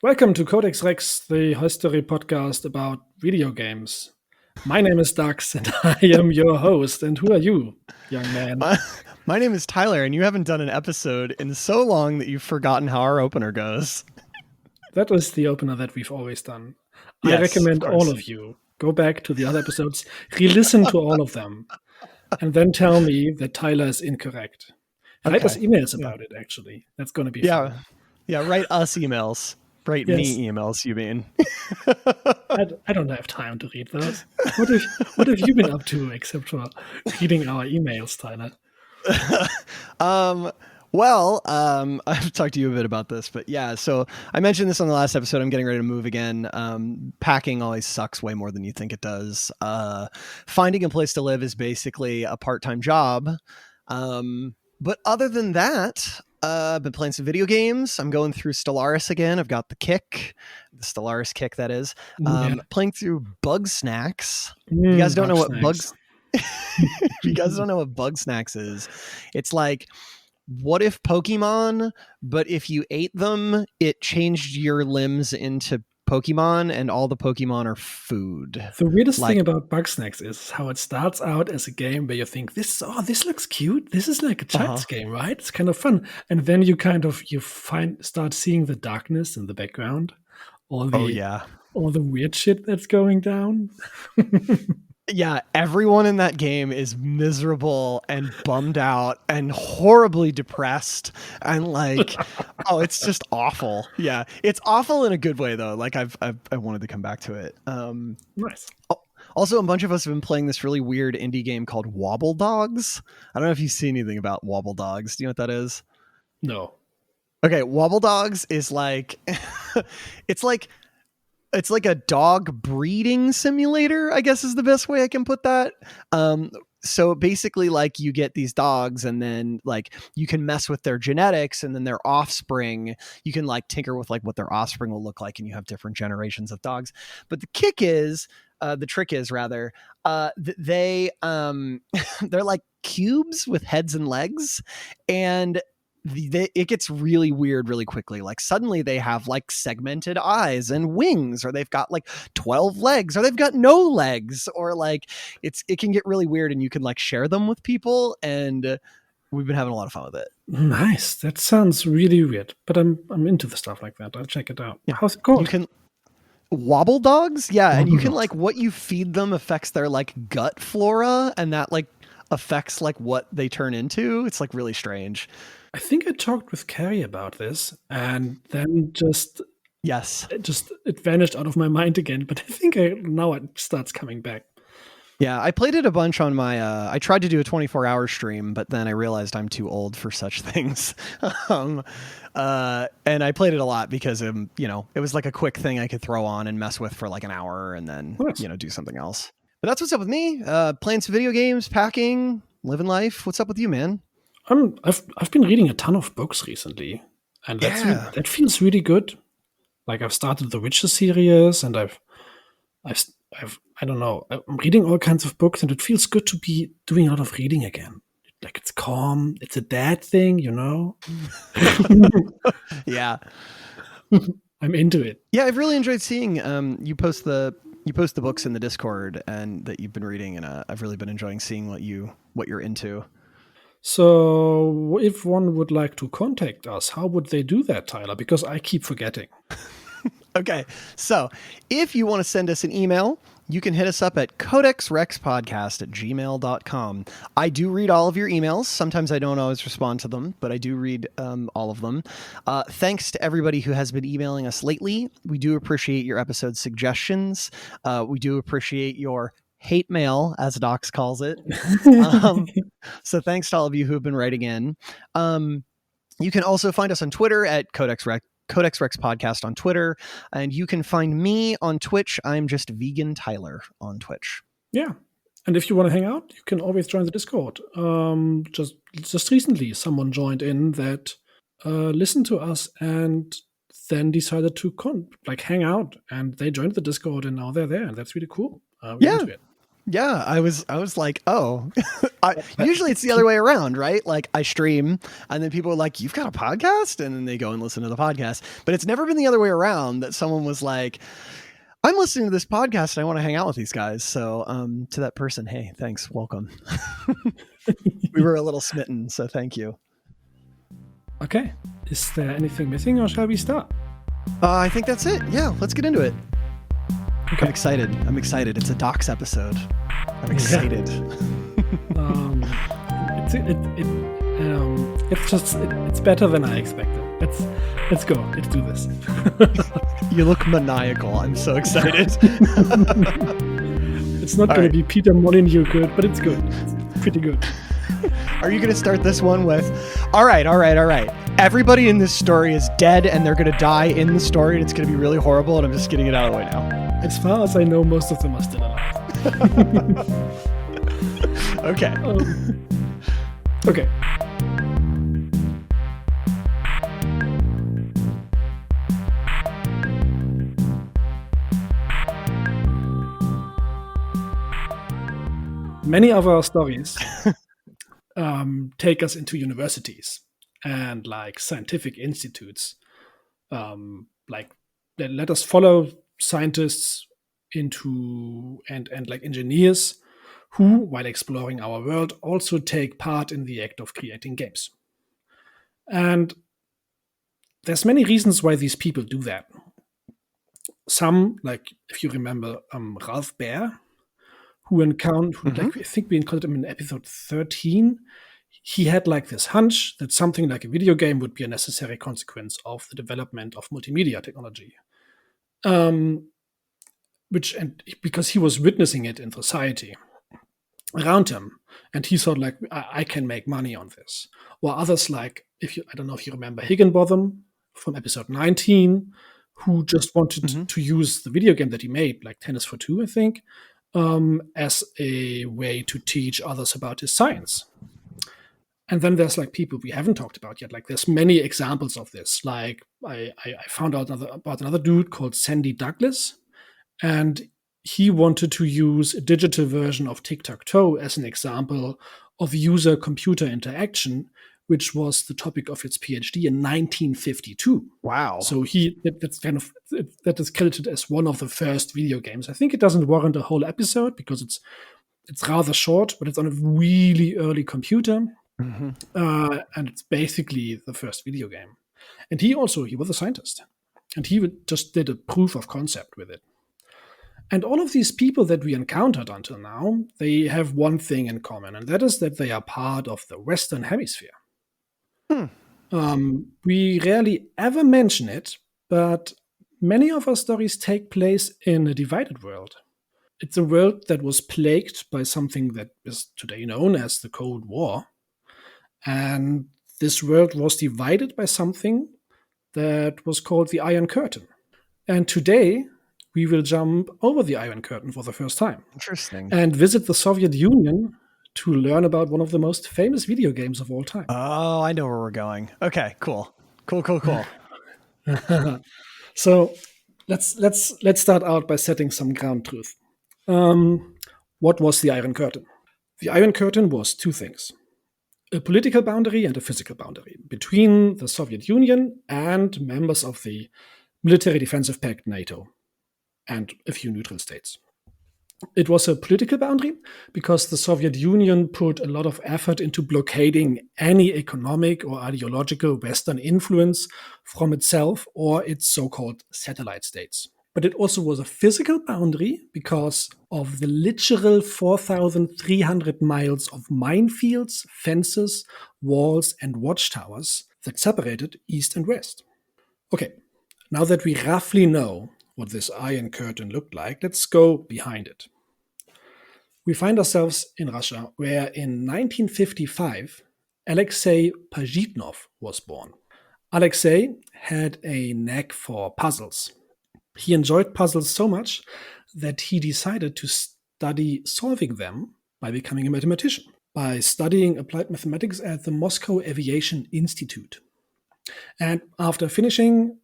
Welcome to Codex Rex, the history podcast about video games. My name is Dachz, and I am your host. And who are you, young man? My name is Tyler, and you haven't done an episode in so long that you've forgotten how our opener goes. That is the opener that we've always done. Yes, I recommend of course. all of you go back to the other episodes, re-listen to all of them, and then tell me that Tyler is incorrect. Write us emails about it, actually. That's going to be fun. Yeah, write us emails. Write me emails, you mean? I don't have time to read those. What have you been up to except for reading our emails, Tyler? I've talked to you a bit about this, but yeah, so I mentioned this on the last episode. I'm getting ready to move again. Packing always sucks way more than you think it does. Finding a place to live is basically a part-time job. But other than that, I've been playing some video games. I'm going through Stellaris again. I've got the Stellaris kick, that is. Playing through Bug Snacks. You guys don't know what you guys don't know what Bug Snacks is. It's like, what if Pokemon, but if you ate them, it changed your limbs into Pokemon, and all the Pokemon are food. The weirdest thing about Bug Snacks is how it starts out as a game where you think this looks cute. This is like a child's game, right? It's kind of fun, and then you start seeing the darkness in the background, all the weird shit that's going down. Yeah, everyone in that game is miserable and bummed out and horribly depressed and like, it's just awful. Yeah, it's awful in a good way though. Like I wanted to come back to it. Nice. Also, a bunch of us have been playing this really weird indie game called Wobble Dogs. I don't know if you've seen anything about Wobble Dogs. Do you know what that is? No. Okay, Wobble Dogs is like, it's like a dog breeding simulator, I guess is the best way I can put that. So basically, like, you get these dogs and then like you can mess with their genetics, and then their offspring, you can like tinker with like what their offspring will look like, and you have different generations of dogs. But the trick is they're like cubes with heads and legs, and it gets really weird really quickly. Like suddenly they have like segmented eyes and wings, or they've got like 12 legs, or they've got no legs, or like it can get really weird, and you can like share them with people, and we've been having a lot of fun with it. Nice. That sounds really weird, but I'm into the stuff like that. I'll check it out. Yeah. How's it called? You can Wobble Dogs. Yeah. And you can like, what you feed them affects their like gut flora, and that like affects like what they turn into. It's like really strange. I think I talked with Carrie about this, and then it vanished out of my mind again. But I think now it starts coming back. Yeah, I played it a bunch on my. I tried to do a 24-hour stream, but then I realized I'm too old for such things. And I played it a lot because it was like a quick thing I could throw on and mess with for like an hour, and then do something else. But that's what's up with me. Playing some video games, packing, living life. What's up with you, man? I've been reading a ton of books recently, and that feels really good. Like I've started the Witcher series, and I've I don't know, I'm reading all kinds of books, and it feels good to be doing a lot of reading again. Like it's calm, it's a dad thing, Yeah, I'm into it. Yeah, I've really enjoyed seeing you post the books in the Discord and that you've been reading, and I've really been enjoying seeing what you're into. So if one would like to contact us, how would they do that, Tyler? Because I keep forgetting. Okay, so if you want to send us an email, you can hit us up at codexrexpodcast@gmail.com. I do read all of your emails. Sometimes I don't always respond to them, but I do read all of them. Thanks to everybody who has been emailing us lately. We do appreciate your episode suggestions. We do appreciate your hate mail, as Dachz calls it. So thanks to all of you who have been writing in. You can also find us on Twitter at Codex Rex Podcast on Twitter, and you can find me on Twitch. I'm just Vegan Tyler on Twitch. Yeah, and if you want to hang out, you can always join the Discord. Just recently, someone joined in that listened to us and then decided to hang out, and they joined the Discord, and now they're there, and that's really cool. We're into it. Yeah, I was like, oh, usually it's the other way around, right? Like I stream and then people are like, you've got a podcast? And then they go and listen to the podcast. But it's never been the other way around that someone was like, I'm listening to this podcast and I want to hang out with these guys. So to that person, hey, thanks. Welcome. We were a little smitten. So thank you. Okay. Is there anything missing or shall we start? I think that's it. Yeah, let's get into it. Okay. I'm excited. It's a Dachz episode. I'm excited. It's better than I expected. Let's go. Let's do this. You look maniacal. I'm so excited. It's not going to be Peter Molyneux good, but it's good. It's pretty good. Are you going to start this one with, all right. Everybody in this story is dead and they're going to die in the story and it's going to be really horrible and I'm just getting it out of the way now. As far as I know, most of them are still alive. Okay. Okay. Many of our stories take us into universities and like scientific institutes. Like let us follow scientists into and like engineers who, while exploring our world, also take part in the act of creating games. And there's many reasons why these people do that. Some, like if you remember Ralph Baer, who encountered, like I think we encountered him in episode 13. He had like this hunch that something like a video game would be a necessary consequence of the development of multimedia technology. Because he was witnessing it in society around him, and he thought like I can make money on this. Or others like I don't know if you remember Higginbotham from episode 19, who just wanted to use the video game that he made, like Tennis for Two, I think, as a way to teach others about his science. And then there's like people we haven't talked about yet. Like there's many examples of this. Like I found out about another dude called Sandy Douglas, and he wanted to use a digital version of tic-tac-toe as an example of user-computer interaction, which was the topic of his PhD in 1952. Wow! So that is credited as one of the first video games. I think it doesn't warrant a whole episode because it's rather short, but it's on a really early computer. And it's basically the first video game. And he was a scientist, and he just did a proof of concept with it. And all of these people that we encountered until now, they have one thing in common, and that is that they are part of the Western Hemisphere. We rarely ever mention it, but many of our stories take place in a divided world. It's a world that was plagued by something that is today known as the Cold War. And this world was divided by something that was called the Iron Curtain. And today, we will jump over the Iron Curtain for the first time. Interesting. And visit the Soviet Union to learn about one of the most famous video games of all time. Oh, I know where we're going. Okay, cool. So let's start out by setting some ground truth. What was the Iron Curtain? The Iron Curtain was two things: a political boundary and a physical boundary between the Soviet Union and members of the Military Defensive Pact, NATO, and a few neutral states. It was a political boundary because the Soviet Union put a lot of effort into blockading any economic or ideological Western influence from itself or its so-called satellite states. But it also was a physical boundary because of the literal 4,300 miles of minefields, fences, walls, and watchtowers that separated East and West. Okay, now that we roughly know what this Iron Curtain looked like, let's go behind it. We find ourselves in Russia, where in 1955, Alexei Pajitnov was born. Alexei had a knack for puzzles. He enjoyed puzzles so much that he decided to study solving them by becoming a mathematician, by studying applied mathematics at the Moscow Aviation Institute. And after finishing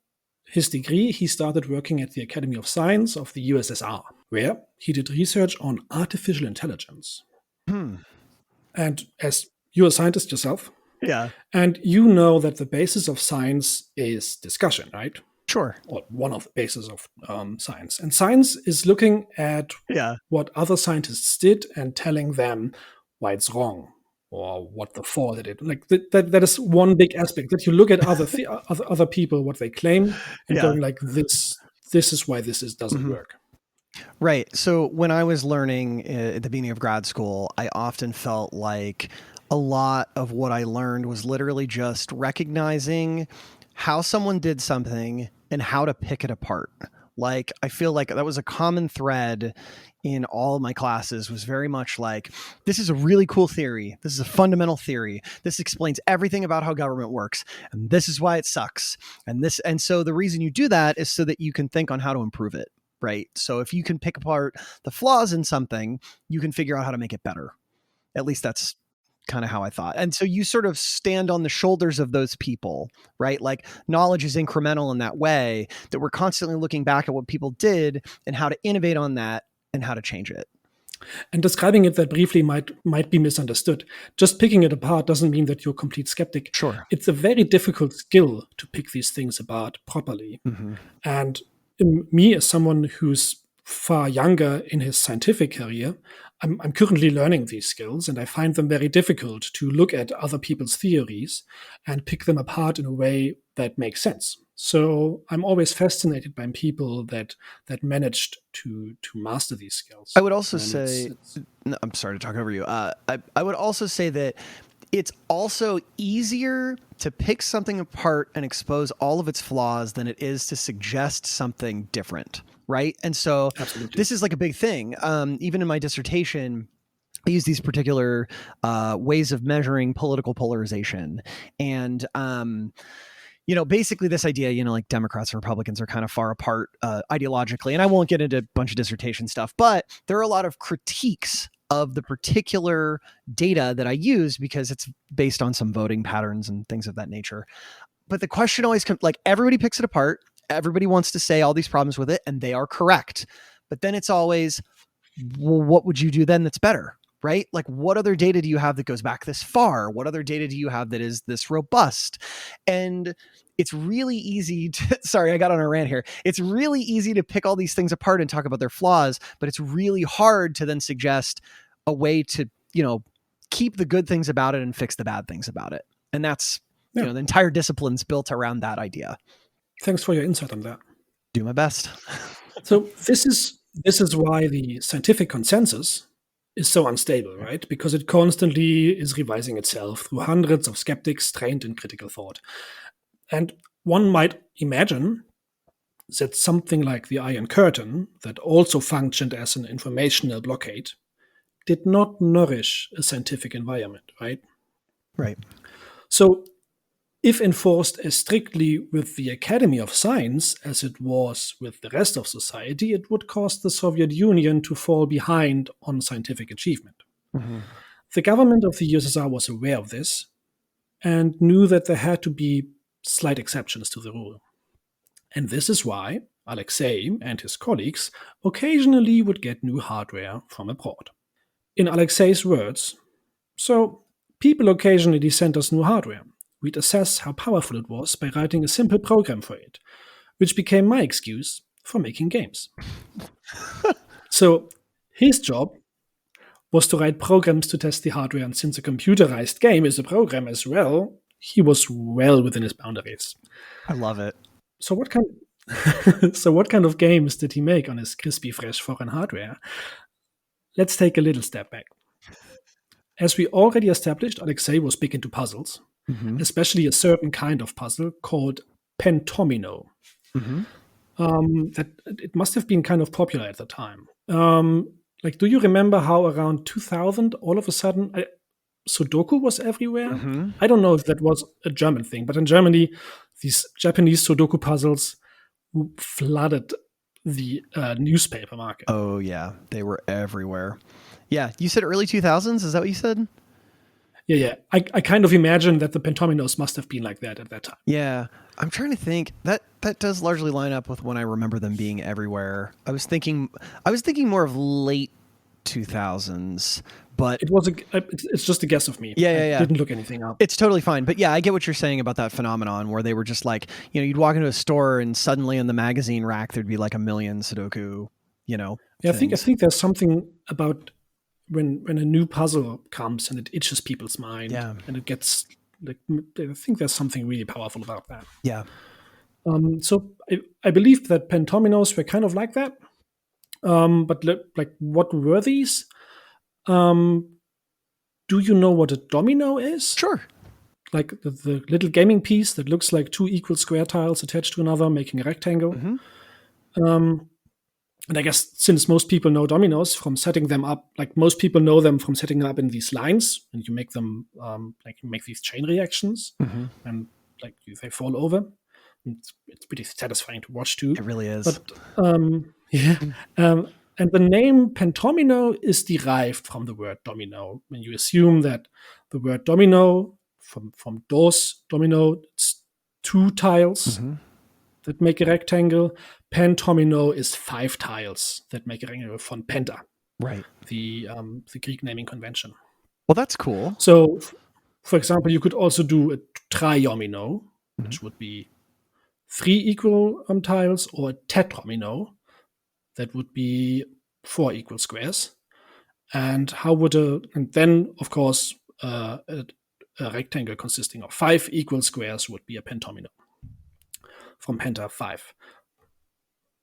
his degree, he started working at the Academy of Science of the USSR, where he did research on artificial intelligence. And as you're a scientist yourself, Yeah. and you know that the basis of science is discussion, right? Sure. Or one of the bases of science. And science is looking at what other scientists did and telling them why it's wrong or what the fault it is. Like that is one big aspect, that you look at other people, what they claim, and going like, this is why this doesn't work. Right. So when I was learning at the beginning of grad school, I often felt like a lot of what I learned was literally just recognizing how someone did something and how to pick it apart. Like, I feel like that was a common thread in all of my classes, was very much like, this is a really cool theory. This is a fundamental theory. This explains everything about how government works. And this is why it sucks. And so the reason you do that is so that you can think on how to improve it. Right. So if you can pick apart the flaws in something, you can figure out how to make it better. At least that's kind of how I thought. And so you sort of stand on the shoulders of those people, right? Like, knowledge is incremental in that way, that we're constantly looking back at what people did and how to innovate on that and how to change it. And describing it that briefly might be misunderstood. Just picking it apart doesn't mean that you're a complete skeptic. Sure. It's a very difficult skill to pick these things apart properly. And me, as someone who's far younger in his scientific career, I'm currently learning these skills, and I find them very difficult to look at other people's theories and pick them apart in a way that makes sense. So I'm always fascinated by people that managed to master these skills. I would also say, no, I'm sorry to talk over you. I would also say that it's also easier to pick something apart and expose all of its flaws than it is to suggest something different, right? And so This is like a big thing. Even in my dissertation, I use these particular ways of measuring political polarization. And basically this idea, like Democrats and Republicans are kind of far apart ideologically. And I won't get into a bunch of dissertation stuff, but there are a lot of critiques of the particular data that I use because it's based on some voting patterns and things of that nature. But the question always comes, like, everybody picks it apart. Everybody wants to say all these problems with it, and they are correct. But then it's always, well, what would you do then that's better? Right? Like, what other data do you have that goes back this far? What other data do you have that is this robust? And it's really easy to, sorry, I got on a rant here. It's really easy to pick all these things apart and talk about their flaws, but it's really hard to then suggest a way to, keep the good things about it and fix the bad things about it. And that's, the entire discipline's built around that idea. Thanks for your insight on that. Do my best. So this is why the scientific consensus is so unstable, right? Because it constantly is revising itself through hundreds of skeptics trained in critical thought. And one might imagine that something like the Iron Curtain, that also functioned as an informational blockade, did not nourish a scientific environment, right? Right. So if enforced as strictly with the Academy of Science as it was with the rest of society, it would cause the Soviet Union to fall behind on scientific achievement. The government of the USSR was aware of this and knew that there had to be slight exceptions to the rule. And this is why Alexei and his colleagues occasionally would get new hardware from abroad. In Alexei's words, so people occasionally sent us new hardware. We'd assess how powerful it was by writing a simple program for it, which became my excuse for making games. So his job was to write programs to test the hardware, and since a computerized game is a program as well, he was well within his boundaries. I love it. So what kind of games did he make on his crispy, fresh foreign hardware? Let's take a little step back. As we already established, Alexei was big into puzzles, especially a certain kind of puzzle called pentomino. That it must have been kind of popular at the time. Do you remember how around 2000, all of a sudden, Sudoku was everywhere? I don't know if that was a German thing, but in Germany, these Japanese Sudoku puzzles flooded the newspaper market. Oh, yeah. They were everywhere. Yeah. You said early 2000s? Is that what you said? Yeah. I kind of imagine that the pentominos must have been like that at that time. Yeah. I'm trying to think. That That does largely line up with when I remember them being everywhere. I was thinking more of late 2000s, but it's just a guess of me. Yeah. I didn't look anything up. It's totally fine. But yeah, I get what you're saying about that phenomenon where they were just like, you'd walk into a store and suddenly in the magazine rack there'd be like a million Sudoku, Yeah, I think there's something about when a new puzzle comes and it itches people's mind, and it gets like, I think there's something really powerful about that. Yeah. So I believe that pentominoes were kind of like that. But like, what were these? Do you know what a domino is? Sure. Like the little gaming piece that looks like two equal square tiles attached to another, making a rectangle. Mm-hmm. And I guess since most people know dominoes from setting them up, like most people know them from setting them up in these lines, and you make them you make these chain reactions, mm-hmm. and like they fall over. It's pretty satisfying to watch too. It really is. But yeah. And the name pentomino is derived from the word domino. When you assume that the word domino from dos, domino, it's two tiles mm-hmm. that make a rectangle. Pentomino is 5 tiles that make a rectangle from penta. Right. The Greek naming convention. Well, that's cool. So, for example, you could also do a triomino, mm-hmm. which would be 3 equal tiles, or a tetromino, that would be 4 equal squares. And then, of course, a rectangle consisting of 5 equal squares would be a pentomino. From penta 5.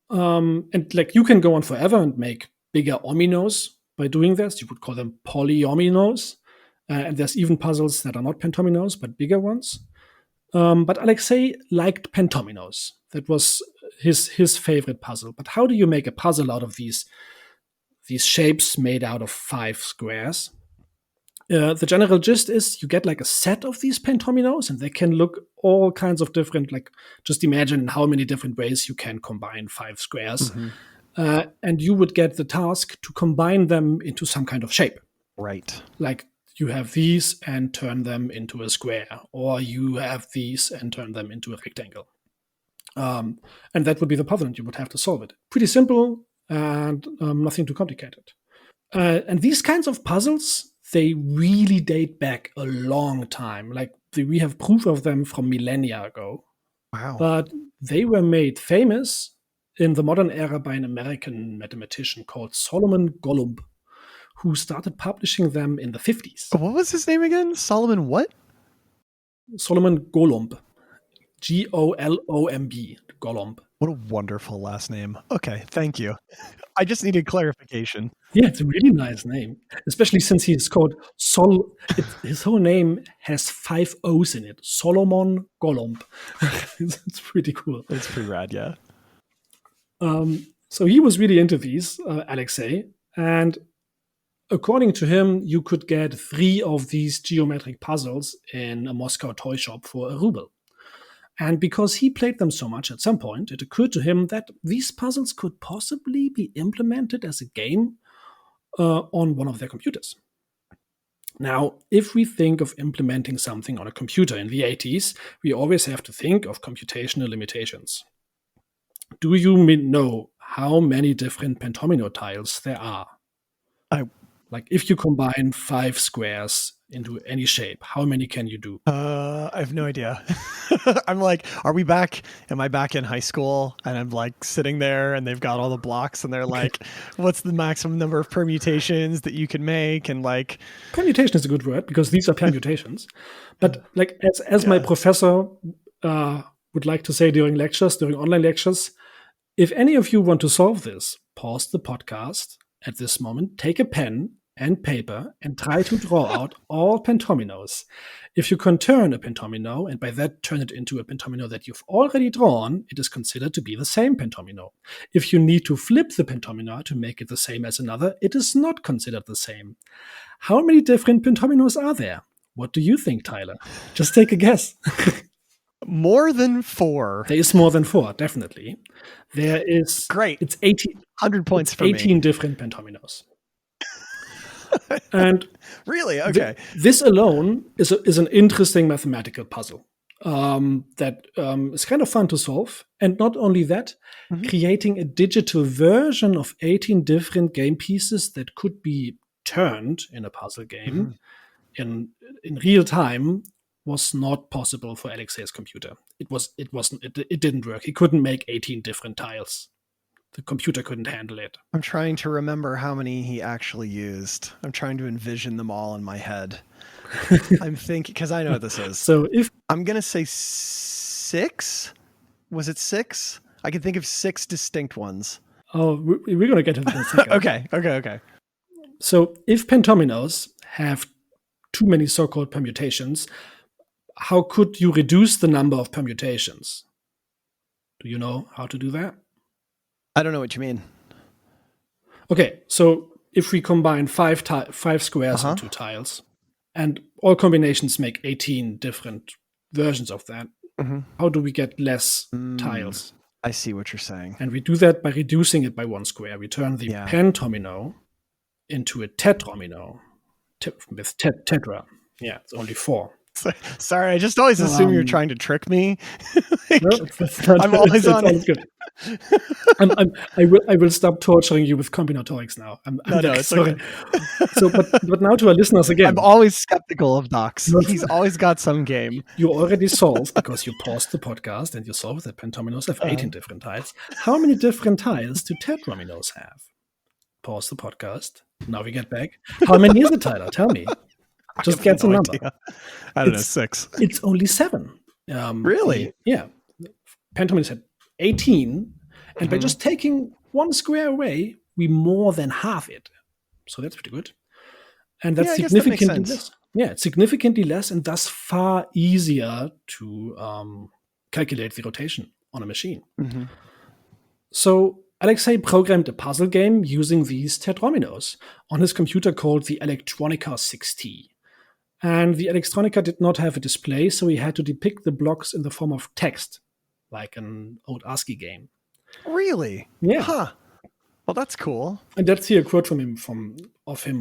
And like you can go on forever and make bigger ominos by doing this. You would call them polyominoes. And there's even puzzles that are not pentominoes, but bigger ones. But Alexei liked pentominoes. That was his favorite puzzle. But how do you make a puzzle out of these shapes made out of 5 squares? The general gist is you get like a set of these pentominoes, and they can look all kinds of different. Like, just imagine how many different ways you can combine 5 squares. Mm-hmm. And you would get the task to combine them into some kind of shape. Right. Like, you have these and turn them into a square, or you have these and turn them into a rectangle. And that would be the puzzle, and you would have to solve it. Pretty simple and nothing too complicated. And these kinds of puzzles, they really date back a long time. Like, we have proof of them from millennia ago. Wow. But they were made famous in the modern era by an American mathematician called Solomon Golub, who started publishing them in the 50s. What was his name again? Solomon what? Solomon Golub. Golomb. Golomb. What a wonderful last name. Okay, thank you. I just needed clarification. Yeah, it's a really nice name, especially since he's called his whole name has 5 O's in it. Solomon Golomb. It's pretty cool. It's pretty rad, yeah. So he was really into these, Alexei, and according to him, you could get 3 of these geometric puzzles in a Moscow toy shop for a ruble. And because he played them so much, at some point, it occurred to him that these puzzles could possibly be implemented as a game on one of their computers. Now, if we think of implementing something on a computer in the 80s, we always have to think of computational limitations. Do you know how many different pentomino tiles there are? Like, if you combine 5 squares into any shape, how many can you do? I have no idea. I'm like, are we back? Am I back in high school? And I'm like sitting there and they've got all the blocks and they're like, what's the maximum number of permutations that you can make? And like, permutation is a good word because these are permutations. But like, as my professor would like to say during online lectures, if any of you want to solve this, pause the podcast at this moment, take a pen and paper and try to draw out all pentominoes. If you can turn a pentomino and by that turn it into a pentomino that you've already drawn, it is considered to be the same pentomino. If you need to flip the pentomino to make it the same as another, it is not considered the same. How many different pentominos are there? What do you think, Tyler? Just take a guess. More than 4. There is more than 4, definitely. There is... Great. It's 18. 100 points for 18 me. different pentominos. And really? Okay. This alone is an interesting mathematical puzzle. that is kind of fun to solve. And not only that, creating a digital version of 18 different game pieces that could be turned in a puzzle game in real time was not possible for Alexei's computer. It didn't work. He couldn't make 18 different tiles. The computer couldn't handle it. I'm trying to remember how many he actually used. I'm trying to envision them all in my head. I'm thinking, because I know what this is. So if I'm going to say 6. Was it 6? I can think of 6 distinct ones. Oh, we're going to get to that in a second. Okay. So if pentominoes have too many so-called permutations, how could you reduce the number of permutations? Do you know how to do that? I don't know what you mean. Okay, so if we combine 5 squares into tiles, and all combinations make 18 different versions of that, how do we get less tiles? I see what you're saying. And we do that by reducing it by 1 square. We turn the pentomino into a tetromino with tetra. Yeah, it's only 4. Sorry, I just always assume you're trying to trick me. I'm always on it. Good. I will stop torturing you with combinatorics now. No, it's sorry. Okay. So, but now to our listeners again. I'm always skeptical of Dachz. He's always got some game. You already solved, because you paused the podcast and you solved that pentominoes have 18 different tiles. How many different tiles do tetrominoes have? Pause the podcast. Now we get back. How many is it, Tyler? Tell me. Just get the number. Idea. I don't know, 6. It's only 7. Really? Yeah. Pentominoes had 18, and by just taking 1 square away, we more than half it. So that's pretty good. And that's significantly less. Yeah, it's significantly less, and thus far easier to calculate the rotation on a machine. So Alexei programmed a puzzle game using these tetrominoes on his computer called the Electronica 6T. And the Electronica did not have a display, so he had to depict the blocks in the form of text, like an old ASCII game. Really? Yeah. Huh. Well, that's cool. And that's here a quote from him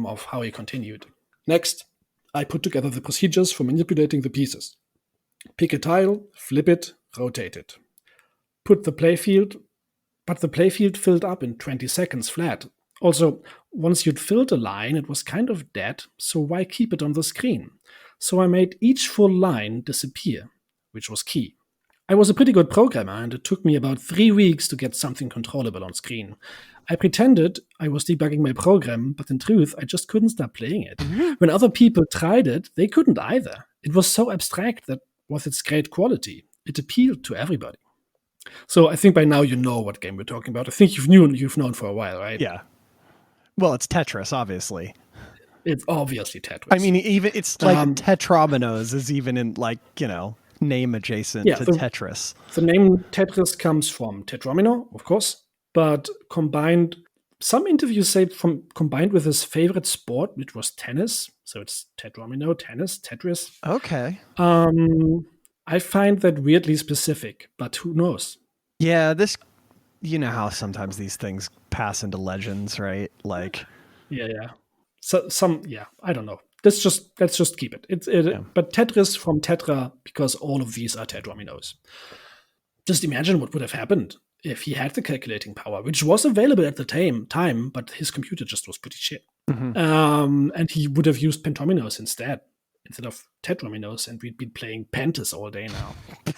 of how he continued. Next, I put together the procedures for manipulating the pieces. Pick a tile, flip it, rotate it. But the playfield filled up in 20 seconds flat. Also, once you'd filled a line, it was kind of dead, so why keep it on the screen? So I made each full line disappear, which was key. I was a pretty good programmer, and it took me about 3 weeks to get something controllable on screen. I pretended I was debugging my program, but in truth, I just couldn't stop playing it. When other people tried it, they couldn't either. It was so abstract that with its great quality, it appealed to everybody. So I think by now you know what game we're talking about. I think you've known for a while, right? Yeah. Well, it's Tetris, obviously. It's obviously Tetris. I mean, even it's like tetrominoes is even in name adjacent to Tetris. The name Tetris comes from tetromino, of course, but some interviews say combined with his favorite sport, which was tennis. So it's tetromino, tennis, Tetris. Okay. I find that weirdly specific, but who knows? Yeah, you know how sometimes these things pass into legends, right? Like, yeah. So I don't know. Let's just keep it. But Tetris from tetra, because all of these are tetrominoes. Just imagine what would have happened if he had the calculating power, which was available at the time, but his computer just was pretty shit. And he would have used pentominoes instead of tetrominoes, and we'd be playing pentas all day now.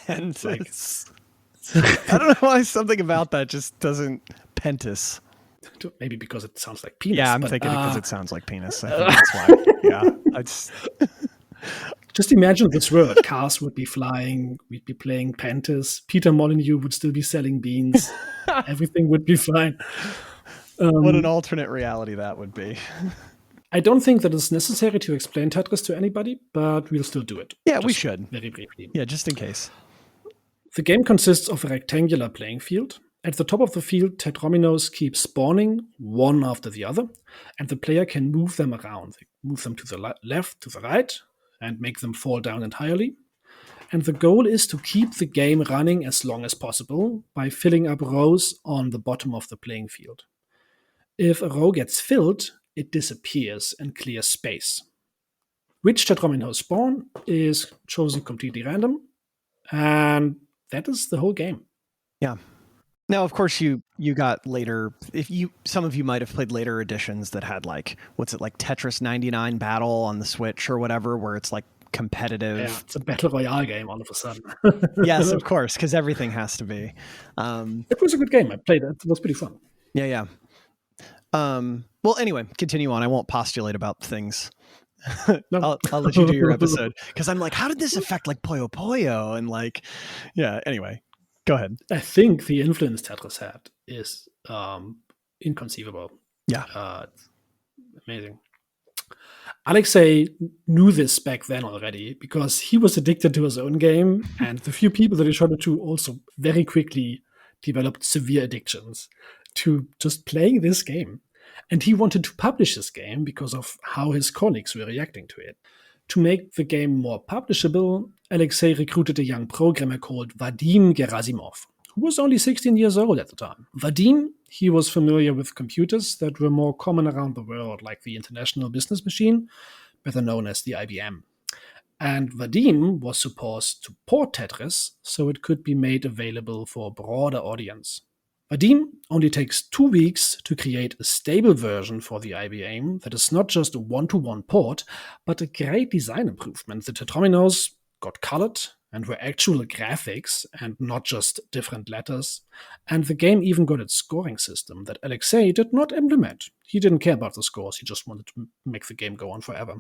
Pentas. I don't know why something about that just doesn't pentas. Maybe because it sounds like penis. Yeah, I'm thinking because it sounds like penis. I think that's why. Yeah. Just imagine this world. Cars would be flying. We'd be playing pentas. Peter Molyneux would still be selling beans. Everything would be fine. What an alternate reality that would be. I don't think that it's necessary to explain Tetris to anybody, but we'll still do it. Yeah, we should. Very briefly. Yeah, just in case. The game consists of a rectangular playing field. At the top of the field, tetrominoes keep spawning one after the other, and the player can move them around. They move them to the left, to the right, and make them fall down entirely. And the goal is to keep the game running as long as possible by filling up rows on the bottom of the playing field. If a row gets filled, it disappears and clears space. Which tetrominoes spawn is chosen completely random. And that is the whole game. Yeah. Now, of course, you got later. Some of you might have played later editions that had like Tetris 99 Battle on the Switch or whatever, where it's like competitive. Yeah, it's a battle royale game all of a sudden. Yes, of course, because everything has to be. It was a good game. I played it. It was pretty fun. Yeah. Well, anyway, continue on. I won't postulate about things. No. I'll let you do your episode, because I'm like, how did this affect like Puyo Puyo and like, yeah. Anyway, go ahead. I think the influence Tetris had is inconceivable. Yeah, it's amazing. Alexei knew this back then already because he was addicted to his own game, and the few people that he showed it to also very quickly developed severe addictions to just playing this game. And he wanted to publish this game because of how his colleagues were reacting to it. To make the game more publishable, Alexei recruited a young programmer called Vadim Gerasimov, who was only 16 years old at the time. Vadim, he was familiar with computers that were more common around the world, like the International Business Machine, better known as the IBM. And Vadim was supposed to port Tetris so it could be made available for a broader audience. Vadim only takes 2 weeks to create a stable version for the IBM that is not just a one-to-one port, but a great design improvement. The tetrominos got colored and were actual graphics and not just different letters. And the game even got its scoring system that Alexei did not implement. He didn't care about the scores, he just wanted to make the game go on forever.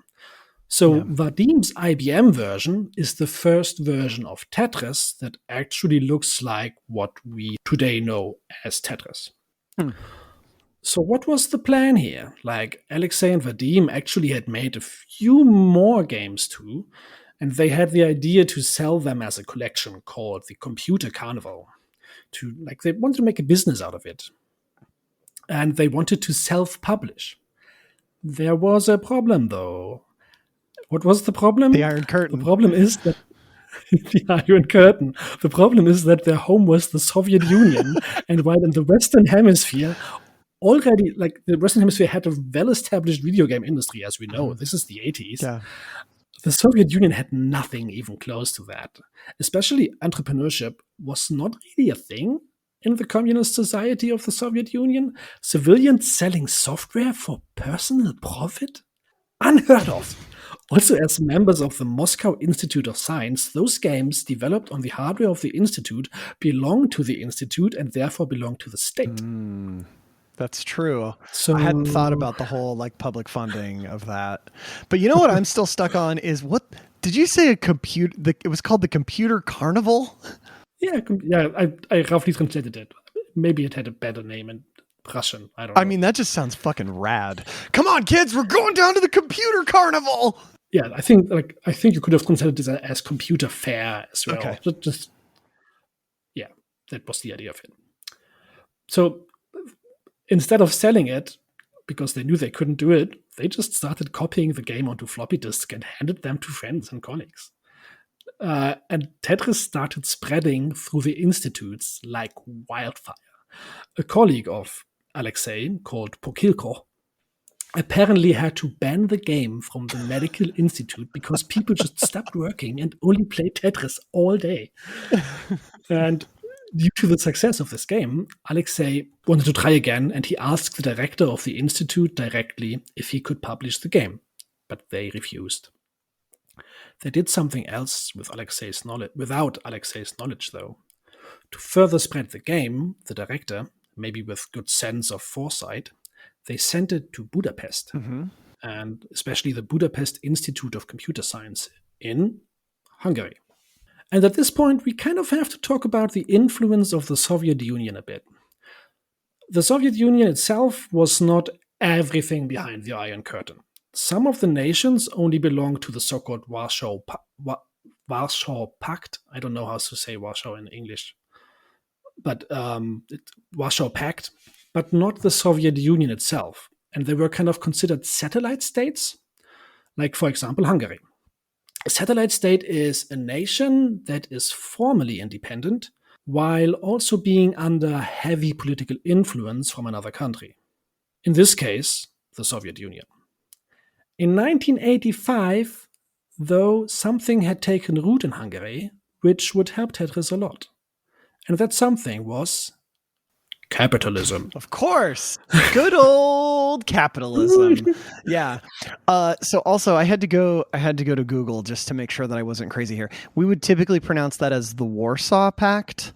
So Vadim's IBM version is the first version of Tetris that actually looks like what we today know as Tetris. So what was the plan here? Like, Alexei and Vadim actually had made a few more games too, and they had the idea to sell them as a collection called the Computer Carnival. They wanted to make a business out of it. And they wanted to self-publish. There was a problem, though. What was the problem? The Iron Curtain. The problem is that the Iron Curtain. The problem is that their home was the Soviet Union, and while in the Western Hemisphere, already, like, the Western Hemisphere had a well-established video game industry, as we know. This is the 80s. Yeah. The Soviet Union had nothing even close to that. Especially entrepreneurship was not really a thing in the communist society of the Soviet Union. Civilians selling software for personal profit? Unheard of. Also, as members of the Moscow Institute of Science, those games developed on the hardware of the institute belong to the institute and therefore belong to the state. That's true. So I hadn't thought about the whole like public funding of that. But you know what I'm still stuck on is, what did you say? It was called the Computer Carnival? Yeah, I roughly translated it. Maybe it had a better name in Russian. I don't know. I mean, that just sounds fucking rad. Come on, kids, we're going down to the Computer Carnival. Yeah, I think you could have translated this as computer fair as well. Okay. Yeah, that was the idea of it. So instead of selling it, because they knew they couldn't do it, they just started copying the game onto floppy disks and handed them to friends and colleagues. And Tetris started spreading through the institutes like wildfire. A colleague of Alexei, called Pokilko, apparently had to ban the game from the medical institute because people just stopped working and only played Tetris all day. And due to the success of this game, Alexei wanted to try again, and he asked the director of the institute directly if he could publish the game, but they refused. They did something else with without Alexei's knowledge, though. To further spread the game, the director, maybe with good sense of foresight, they sent it to Budapest, and especially the Budapest Institute of Computer Science in Hungary. And at this point, we kind of have to talk about the influence of the Soviet Union a bit. The Soviet Union itself was not everything behind the Iron Curtain. Some of the nations only belonged to the so-called Warsaw Pact. I don't know how to say Warsaw in English, but Warsaw Pact, but not the Soviet Union itself. And they were kind of considered satellite states, like, for example, Hungary. A satellite state is a nation that is formally independent, while also being under heavy political influence from another country. In this case, the Soviet Union. In 1985, though, something had taken root in Hungary which would help Tetris a lot. And that something was capitalism. Of course. Good old capitalism. Yeah. So also I had to go to Google just to make sure that I wasn't crazy here. We would typically pronounce that as the Warsaw Pact.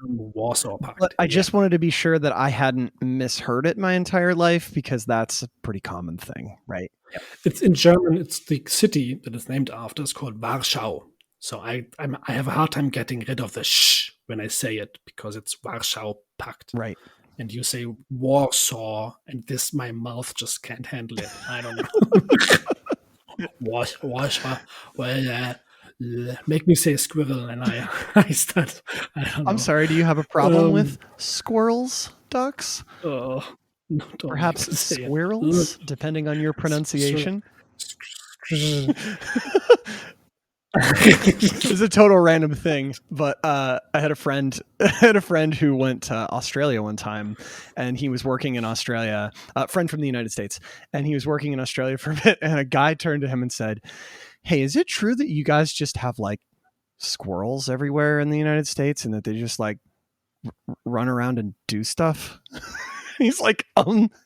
Warsaw Pact. But I just wanted to be sure that I hadn't misheard it my entire life, because that's a pretty common thing, right? Yeah. It's in German, it's the city that it's named after. It's called Warschau. So I have a hard time getting rid of the sh when I say it, because it's Warsaw Pact. Right. And you say Warsaw, and my mouth just can't handle it. I don't know. Warsaw. Well, make me say squirrel, and I start. I don't know. I'm sorry. Do you have a problem with squirrels, Dachz? No, perhaps squirrels, depending on your pronunciation. It's a total random thing, but I had a friend who went to Australia one time, and he was working in Australia, a friend from the United States, and he was working in Australia for a bit, and a guy turned to him and said, "Hey, is it true that you guys just have like squirrels everywhere in the United States, and that they just like run around and do stuff?" He's like,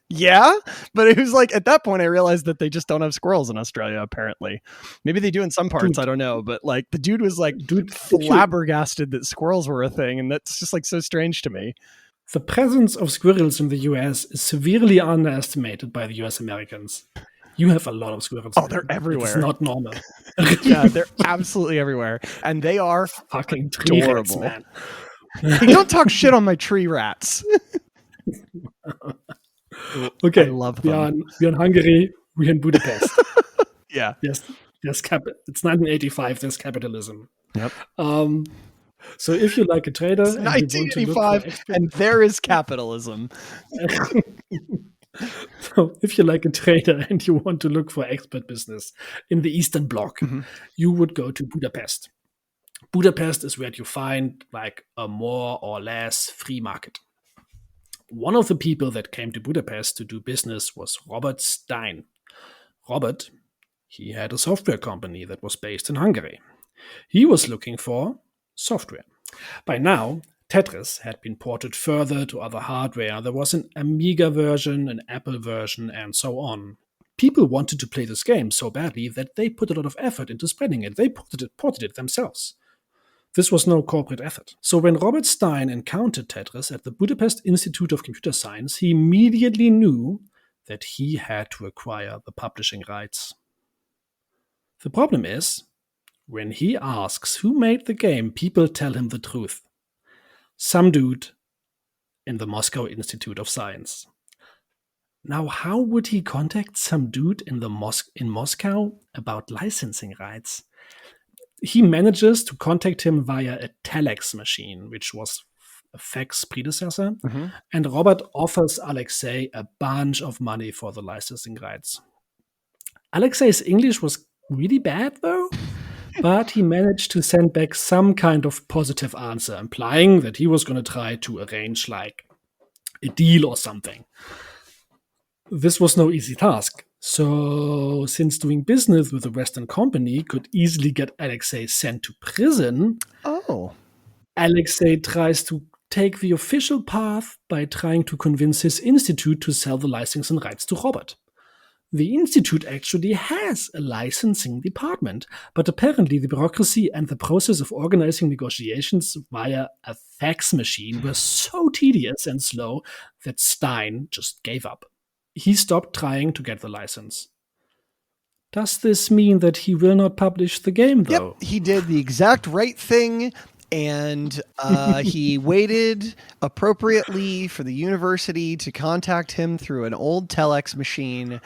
yeah. But it was like, at that point, I realized that they just don't have squirrels in Australia, apparently. Maybe they do in some parts, I don't know. But like, the dude was like, flabbergasted that squirrels were a thing. And that's just like so strange to me. The presence of squirrels in the US is severely underestimated by the US Americans. You have a lot of squirrels. Oh, they're everywhere. It's not normal. Yeah, they're absolutely everywhere. And they are fucking adorable. Man. Hey, don't talk shit on my tree rats. Okay, I love them. We're in Hungary. We're in Budapest. Yeah. Yes. It's 1985. There's capitalism. Yep. So if you like a trader, it's 1985, and there is capitalism. So if you like a trader and you want to look for expert business in the Eastern Bloc, you would go to Budapest. Budapest is where you find like a more or less free market. One of the people that came to Budapest to do business was Robert Stein. Robert, he had a software company that was based in Hungary. He was looking for software. By now, Tetris had been ported further to other hardware. There was an Amiga version, an Apple version, and so on. People wanted to play this game so badly that they put a lot of effort into spreading it. They ported it themselves. This was no corporate effort. So when Robert Stein encountered Tetris at the Budapest Institute of Computer Science, he immediately knew that he had to acquire the publishing rights. The problem is, when he asks who made the game, people tell him the truth. Some dude in the Moscow Institute of Science. Now, how would he contact some dude in Moscow about licensing rights? He manages to contact him via a telex machine, which was a fax predecessor, and Robert offers Alexei a bunch of money for the licensing rights. Alexei's English was really bad, though, but he managed to send back some kind of positive answer, implying that he was going to try to arrange like a deal or something. This was no easy task. So, since doing business with a Western company could easily get Alexei sent to prison, Alexei tries to take the official path by trying to convince his institute to sell the licensing rights to Robert. The institute actually has a licensing department, but apparently the bureaucracy and the process of organizing negotiations via a fax machine were so tedious and slow that Stein just gave up. He stopped trying to get the license. Does this mean that he will not publish the game, though? Yep, he did the exact right thing, and he waited appropriately for the university to contact him through an old telex machine,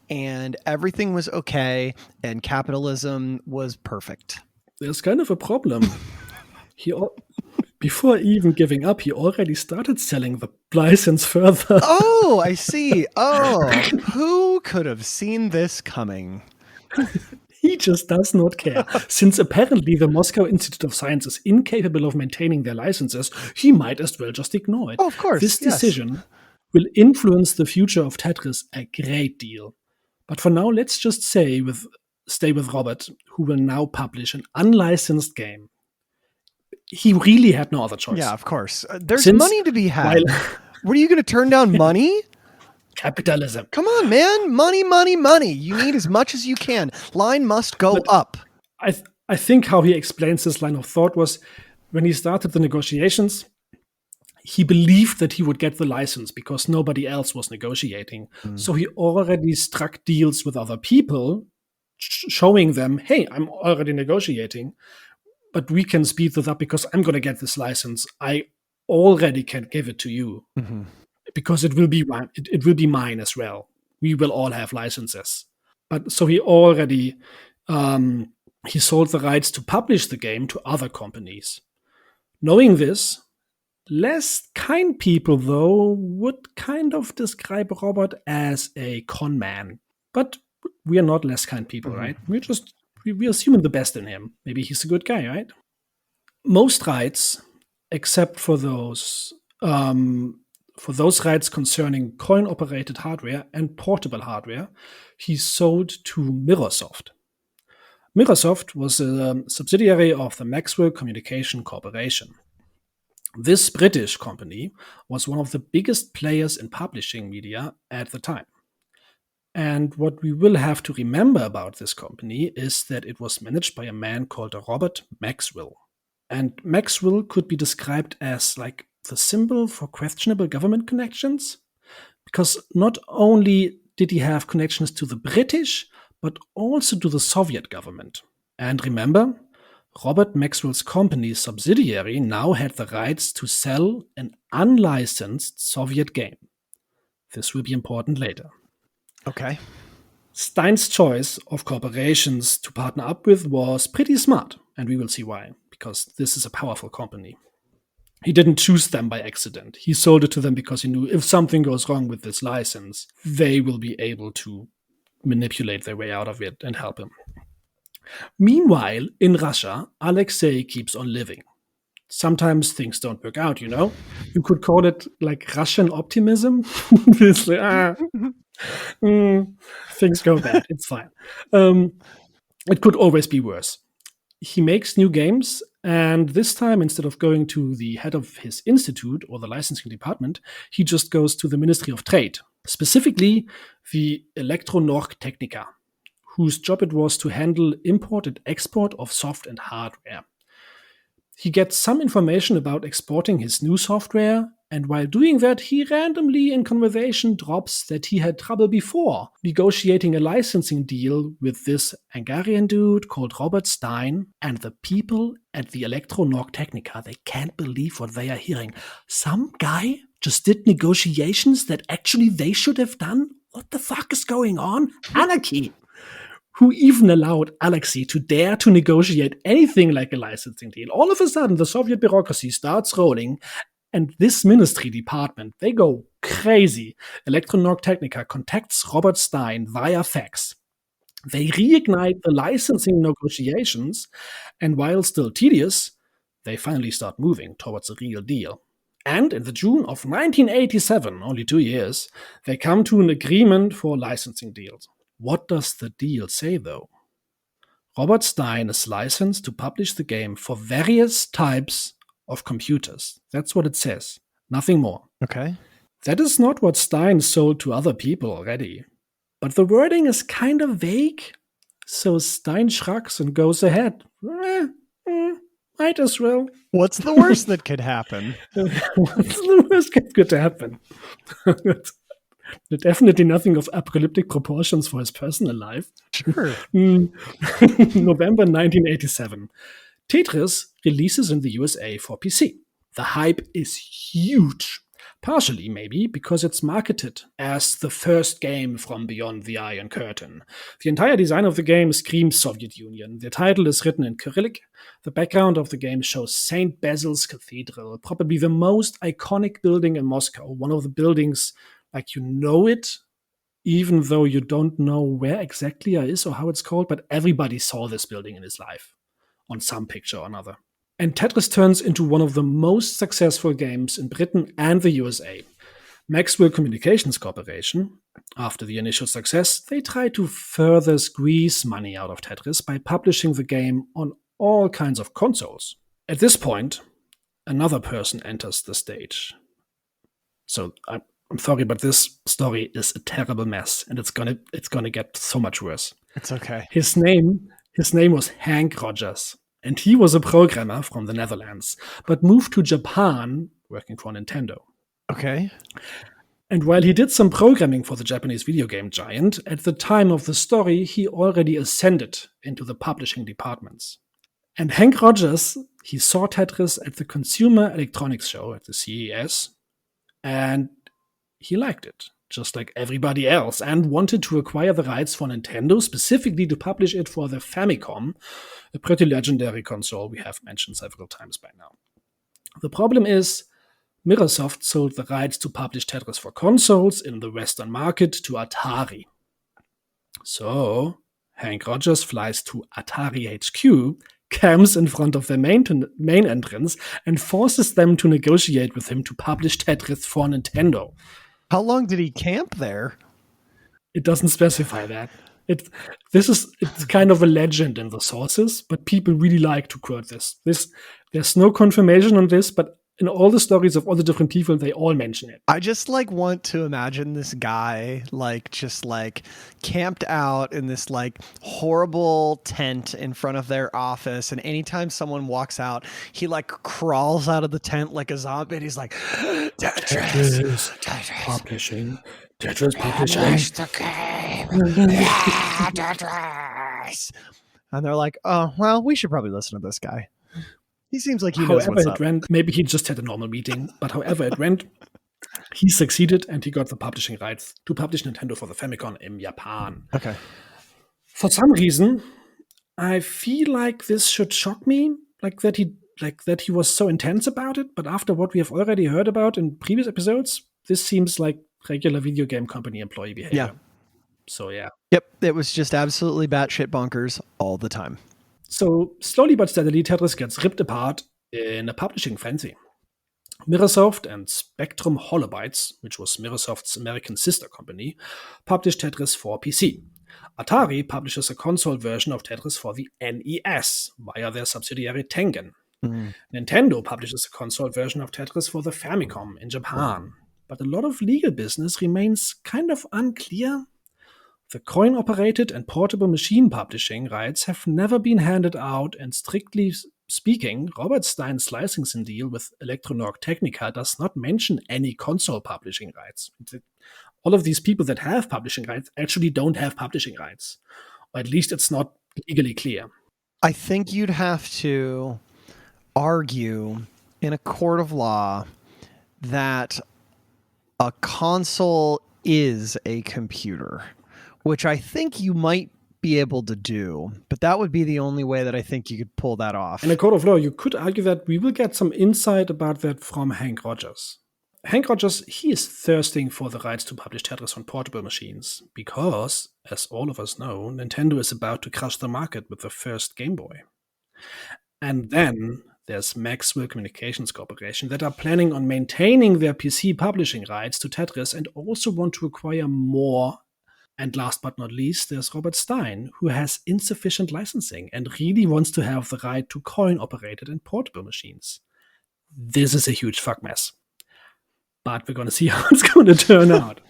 and everything was okay, and capitalism was perfect. There's kind of a problem. Before even giving up, he already started selling the license further. Oh, I see. Oh, who could have seen this coming? He just does not care. Since apparently the Moscow Institute of Science is incapable of maintaining their licenses, he might as well just ignore it. Oh, of course. This decision will influence the future of Tetris a great deal. But for now, let's just stay with Robert, who will now publish an unlicensed game. he really had no other choice. Yeah, of course. There's money to be had. What are you going to turn down money? Capitalism. Come on, man. Money, money, money. You need as much as you can. Line must go up. I think how he explains this line of thought was when he started the negotiations, he believed that he would get the license because nobody else was negotiating. So he already struck deals with other people, showing them, hey, I'm already negotiating, but we can speed this up because I'm going to get this license. I already can give it to you because it will be mine as well. We will all have licenses. But so he already he sold the rights to publish the game to other companies. Knowing this, less kind people, though, would kind of describe Robert as a con man. But we are not less kind people, right? We're assuming the best in him. Maybe he's a good guy, right? Most rights, except for those rights concerning coin-operated hardware and portable hardware, he sold to Microsoft. Microsoft was a subsidiary of the Maxwell Communication Corporation. This British company was one of the biggest players in publishing media at the time. And what we will have to remember about this company is that it was managed by a man called Robert Maxwell. And Maxwell could be described as like the symbol for questionable government connections, because not only did he have connections to the British, but also to the Soviet government. And remember, Robert Maxwell's company's subsidiary now had the rights to sell an unlicensed Soviet game. This will be important later. Okay. Stein's choice of corporations to partner up with was pretty smart, and we will see why, because this is a powerful company. He didn't choose them by accident. He sold it to them because he knew if something goes wrong with this license, they will be able to manipulate their way out of it and help him. Meanwhile, in Russia, Alexei keeps on living. Sometimes things don't work out, you know? You could call it like Russian optimism. It's like, things go bad. It's fine. It could always be worse. He makes new games, and this time, instead of going to the head of his institute or the licensing department, he just goes to the Ministry of Trade, specifically the Elektro-Norg-Technica, whose job it was to handle import and export of soft and hardware. He gets some information about exporting his new software, and while doing that, he randomly in conversation drops that he had trouble before negotiating a licensing deal with this Hungarian dude called Robert Stein, and the people at the Elektro-Norg-Technica, they can't believe what they are hearing. Some guy just did negotiations that actually they should have done? What the fuck is going on? Anarchy! Who even allowed Alexei to dare to negotiate anything like a licensing deal. All of a sudden, the Soviet bureaucracy starts rolling, and this ministry department, they go crazy. Elektro-Norg-Technica contacts Robert Stein via fax. They reignite the licensing negotiations, and while still tedious, they finally start moving towards a real deal. And in the June of 1987, only 2 years, they come to an agreement for licensing deals. What does the deal say, though? Robert Stein is licensed to publish the game for various types of computers. That's what it says. Nothing more. Okay. That is not what Stein sold to other people already. But the wording is kind of vague, so Stein shrugs and goes ahead. Might as well. What's the worst that could happen? What's the worst that could happen? Definitely nothing of apocalyptic proportions for his personal life. Sure. November 1987. Tetris releases in the USA for PC. The hype is huge. Partially, maybe, because it's marketed as the first game from beyond the Iron Curtain. The entire design of the game screams Soviet Union. The title is written in Cyrillic. The background of the game shows St. Basil's Cathedral, probably the most iconic building in Moscow. One of the buildings, like you know it, even though you don't know where exactly it is or how it's called, but everybody saw this building in his life on some picture or another. And Tetris turns into one of the most successful games in Britain and the USA. Maxwell Communications Corporation, after the initial success, they tried to further squeeze money out of Tetris by publishing the game on all kinds of consoles. At this point, another person enters the stage. So I'm sorry, but this story is a terrible mess, and it's gonna get so much worse. It's okay. His name was Hank Rogers, and he was a programmer from the Netherlands, but moved to Japan working for Nintendo. Okay. And while he did some programming for the Japanese video game giant, at the time of the story, he already ascended into the publishing departments. And Hank Rogers, he saw Tetris at the Consumer Electronics Show at the CES, and he liked it, just like everybody else, and wanted to acquire the rights for Nintendo, specifically to publish it for the Famicom, a pretty legendary console we have mentioned several times by now. The problem is, Microsoft sold the rights to publish Tetris for consoles in the Western market to Atari. So, Hank Rogers flies to Atari HQ, camps in front of their main entrance, and forces them to negotiate with him to publish Tetris for Nintendo. How long did he camp there? It doesn't specify that. It's kind of a legend in the sources, but people really like to quote this. There's no confirmation on this, but in all the stories of all the different people, they all mention it. I just want to imagine this guy just camped out in this horrible tent in front of their office, and anytime someone walks out, he crawls out of the tent like a zombie, and he's like, Tetris publishing. Tetris publishing the game. Yeah, Tetris. And they're like, oh, well, we should probably listen to this guy. He seems like he knows what's up. Went, maybe he just had a normal meeting, but however it went, he succeeded and he got the publishing rights to publish Nintendo for the Famicom in Japan. Okay. For some reason, I feel like this should shock me, that he was so intense about it, but after what we have already heard about in previous episodes, this seems like regular video game company employee behavior. Yeah. So, yeah. Yep, it was just absolutely batshit bonkers all the time. So, slowly but steadily, Tetris gets ripped apart in a publishing frenzy. Microsoft and Spectrum Holobytes, which was Microsoft's American sister company, published Tetris for PC. Atari publishes a console version of Tetris for the NES via their subsidiary Tengen. Nintendo publishes a console version of Tetris for the Famicom in Japan. But a lot of legal business remains kind of unclear. The coin-operated and portable machine publishing rights have never been handed out, and strictly speaking, Robert Stein's licensing deal with Electronorg Technica does not mention any console publishing rights. All of these people that have publishing rights actually don't have publishing rights. Or at least it's not legally clear. I think you'd have to argue in a court of law that a console is a computer, which I think you might be able to do, but that would be the only way that I think you could pull that off. In a court of law, you could argue that we will get some insight about that from Hank Rogers. Hank Rogers, he is thirsting for the rights to publish Tetris on portable machines because, as all of us know, Nintendo is about to crush the market with the first Game Boy. And then there's Maxwell Communications Corporation that are planning on maintaining their PC publishing rights to Tetris and also want to acquire more. And last but not least, there's Robert Stein, who has insufficient licensing and really wants to have the right to coin-operated and portable machines. This is a huge fuck mess. But we're going to see how it's going to turn out.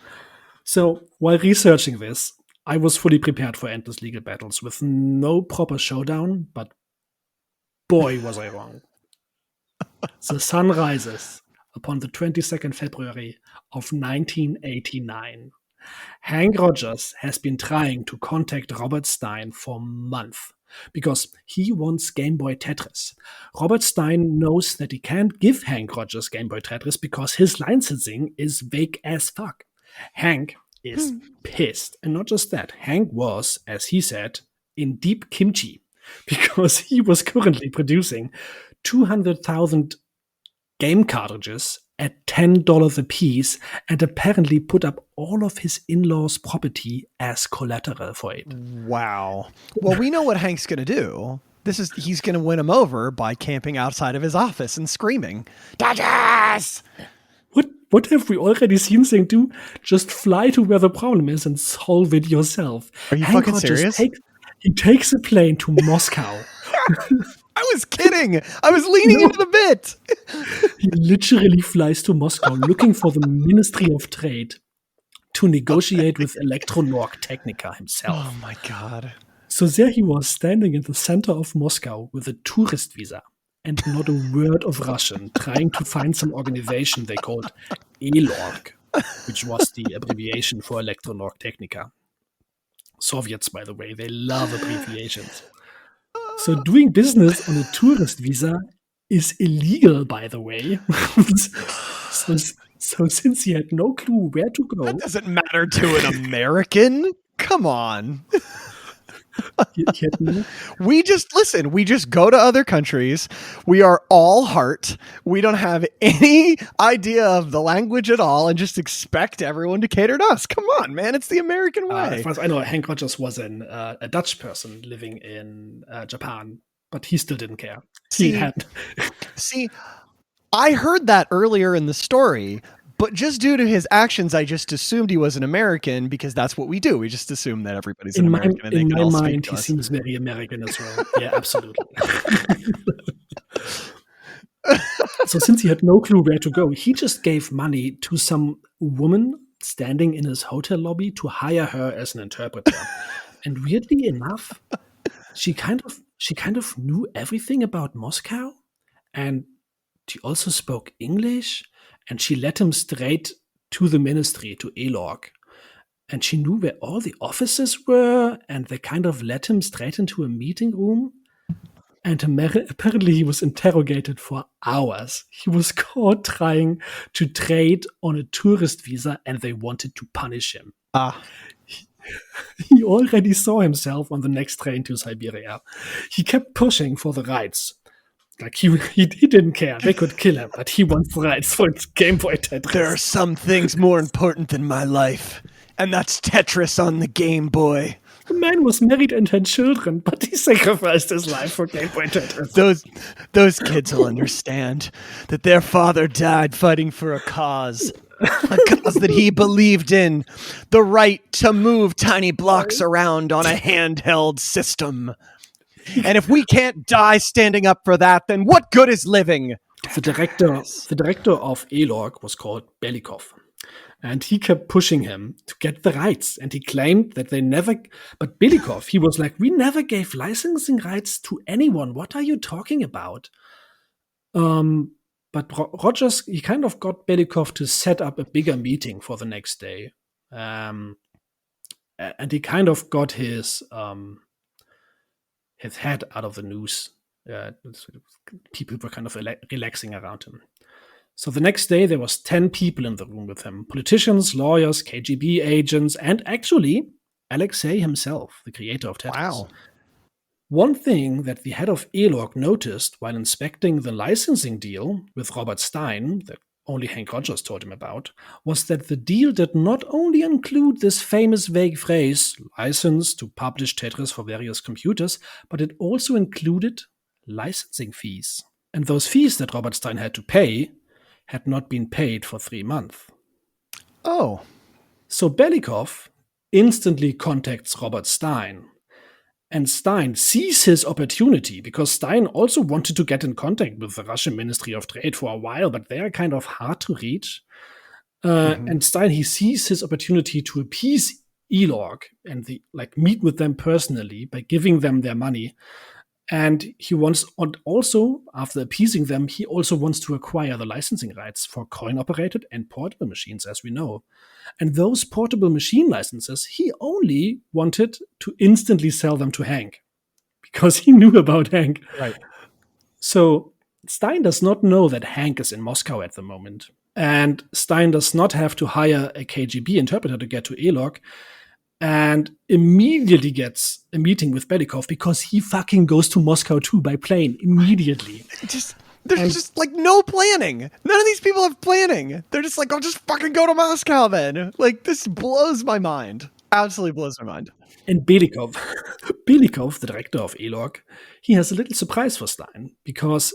So, while researching this, I was fully prepared for endless legal battles with no proper showdown, but boy, was I wrong. The sun rises upon the 22nd February of 1989. Hank Rogers has been trying to contact Robert Stein for months because he wants Game Boy Tetris. Robert Stein knows that he can't give Hank Rogers Game Boy Tetris because his licensing is vague as fuck. Hank is pissed. And not just that, Hank was, as he said, in deep kimchi because he was currently producing 200,000 game cartridges at $10 a piece and apparently put up all of his in-laws' property as collateral for it. Wow. Well, we know what Hank's going to do. He's going to win him over by camping outside of his office and screaming, Dachz! What have we already seen Zing do? Just fly to where the problem is and solve it yourself. Are you fucking serious? He takes a plane to Moscow. I was kidding. I was leaning into the bit. He literally flies to Moscow looking for the Ministry of Trade to negotiate with Electronorg Technica himself. Oh my God. So there he was, standing in the center of Moscow with a tourist visa and not a word of Russian, trying to find some organization they called ELORG, which was the abbreviation for Electronorg Technica. Soviets, by the way, they love abbreviations. So doing business on a tourist visa is illegal, by the way. So since he had no clue where to go, That doesn't matter to an American. Come on. he had no. We just go to other countries. We are all heart. We don't have any idea of the language at all and just expect everyone to cater to us. Come on, man. It's the American way. As far as I know, Hank Rogers was a Dutch person living in Japan, but he still didn't care. See, I heard that earlier in the story, but just due to his actions, I just assumed he was an American because that's what we do. We just assume that everybody's an American. In my mind, he seems very American as well. Yeah, absolutely. So since he had no clue where to go, he just gave money to some woman standing in his hotel lobby to hire her as an interpreter. And weirdly enough, she kind of knew everything about Moscow, and she also spoke English, and she led him straight to the ministry, to ELORG. And she knew where all the offices were, and they kind of led him straight into a meeting room. And apparently he was interrogated for hours. He was caught trying to trade on a tourist visa, and they wanted to punish him. He already saw himself on the next train to Siberia. He kept pushing for the rights. Like he didn't care. They could kill him, but he wants the rights for Game Boy Tetris. There are some things more important than my life, and that's Tetris on the Game Boy. The man was married and had children, but he sacrificed his life for Game Boy Tetris. Those kids will understand that their father died fighting for a cause that he believed in, the right to move tiny blocks around on a handheld system. And if we can't die standing up for that, then what good is living? The director of ELORG was called Belikov. And he kept pushing him to get the rights. And he claimed that they never... But Belikov, he was like, we never gave licensing rights to anyone. What are you talking about? But Rogers, he kind of got Belikov to set up a bigger meeting for the next day. And he kind of got his head out of the noose. People were kind of relaxing around him. So the next day, there was 10 people in the room with him. Politicians, lawyers, KGB agents, and actually, Alexei himself, the creator of Tetris. Wow. One thing that the head of ELORG noticed while inspecting the licensing deal with Robert Stein, that only Hank Rogers told him about, was that the deal did not only include this famous vague phrase, license to publish Tetris for various computers, but it also included licensing fees. And those fees that Robert Stein had to pay had not been paid for 3 months. Oh. So Belikov instantly contacts Robert Stein. And Stein sees his opportunity, because Stein also wanted to get in contact with the Russian Ministry of Trade for a while, but they are kind of hard to reach. And Stein, he sees his opportunity to appease ELORG and meet with them personally by giving them their money. And he wants, and also after appeasing them, he also wants to acquire the licensing rights for coin-operated and portable machines, as we know. And those portable machine licenses, he only wanted to instantly sell them to Hank, because he knew about Hank. Right. So Stein does not know that Hank is in Moscow at the moment. And Stein does not have to hire a KGB interpreter to get to ELORG. And immediately gets a meeting with Belikov because he fucking goes to Moscow too by plane immediately. There's just like no planning. None of these people have planning. They're just like, I'll just fucking go to Moscow then. Like, this blows my mind. Absolutely blows my mind. And Belikov, the director of ELORG, he has a little surprise for Stein because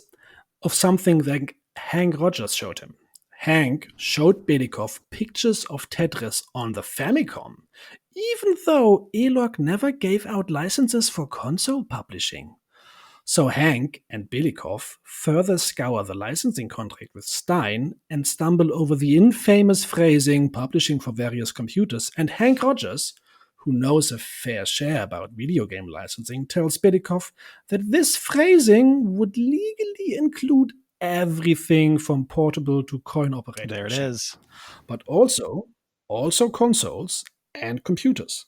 of something that Hank Rogers showed him. Hank showed Belikov pictures of Tetris on the Famicom, even though ELORG never gave out licenses for console publishing. So Hank and Belikov further scour the licensing contract with Stein and stumble over the infamous phrasing publishing for various computers, and Hank Rogers, who knows a fair share about video game licensing, tells Belikov that this phrasing would legally include everything from portable to coin-operated There it machines, is. but also consoles and computers.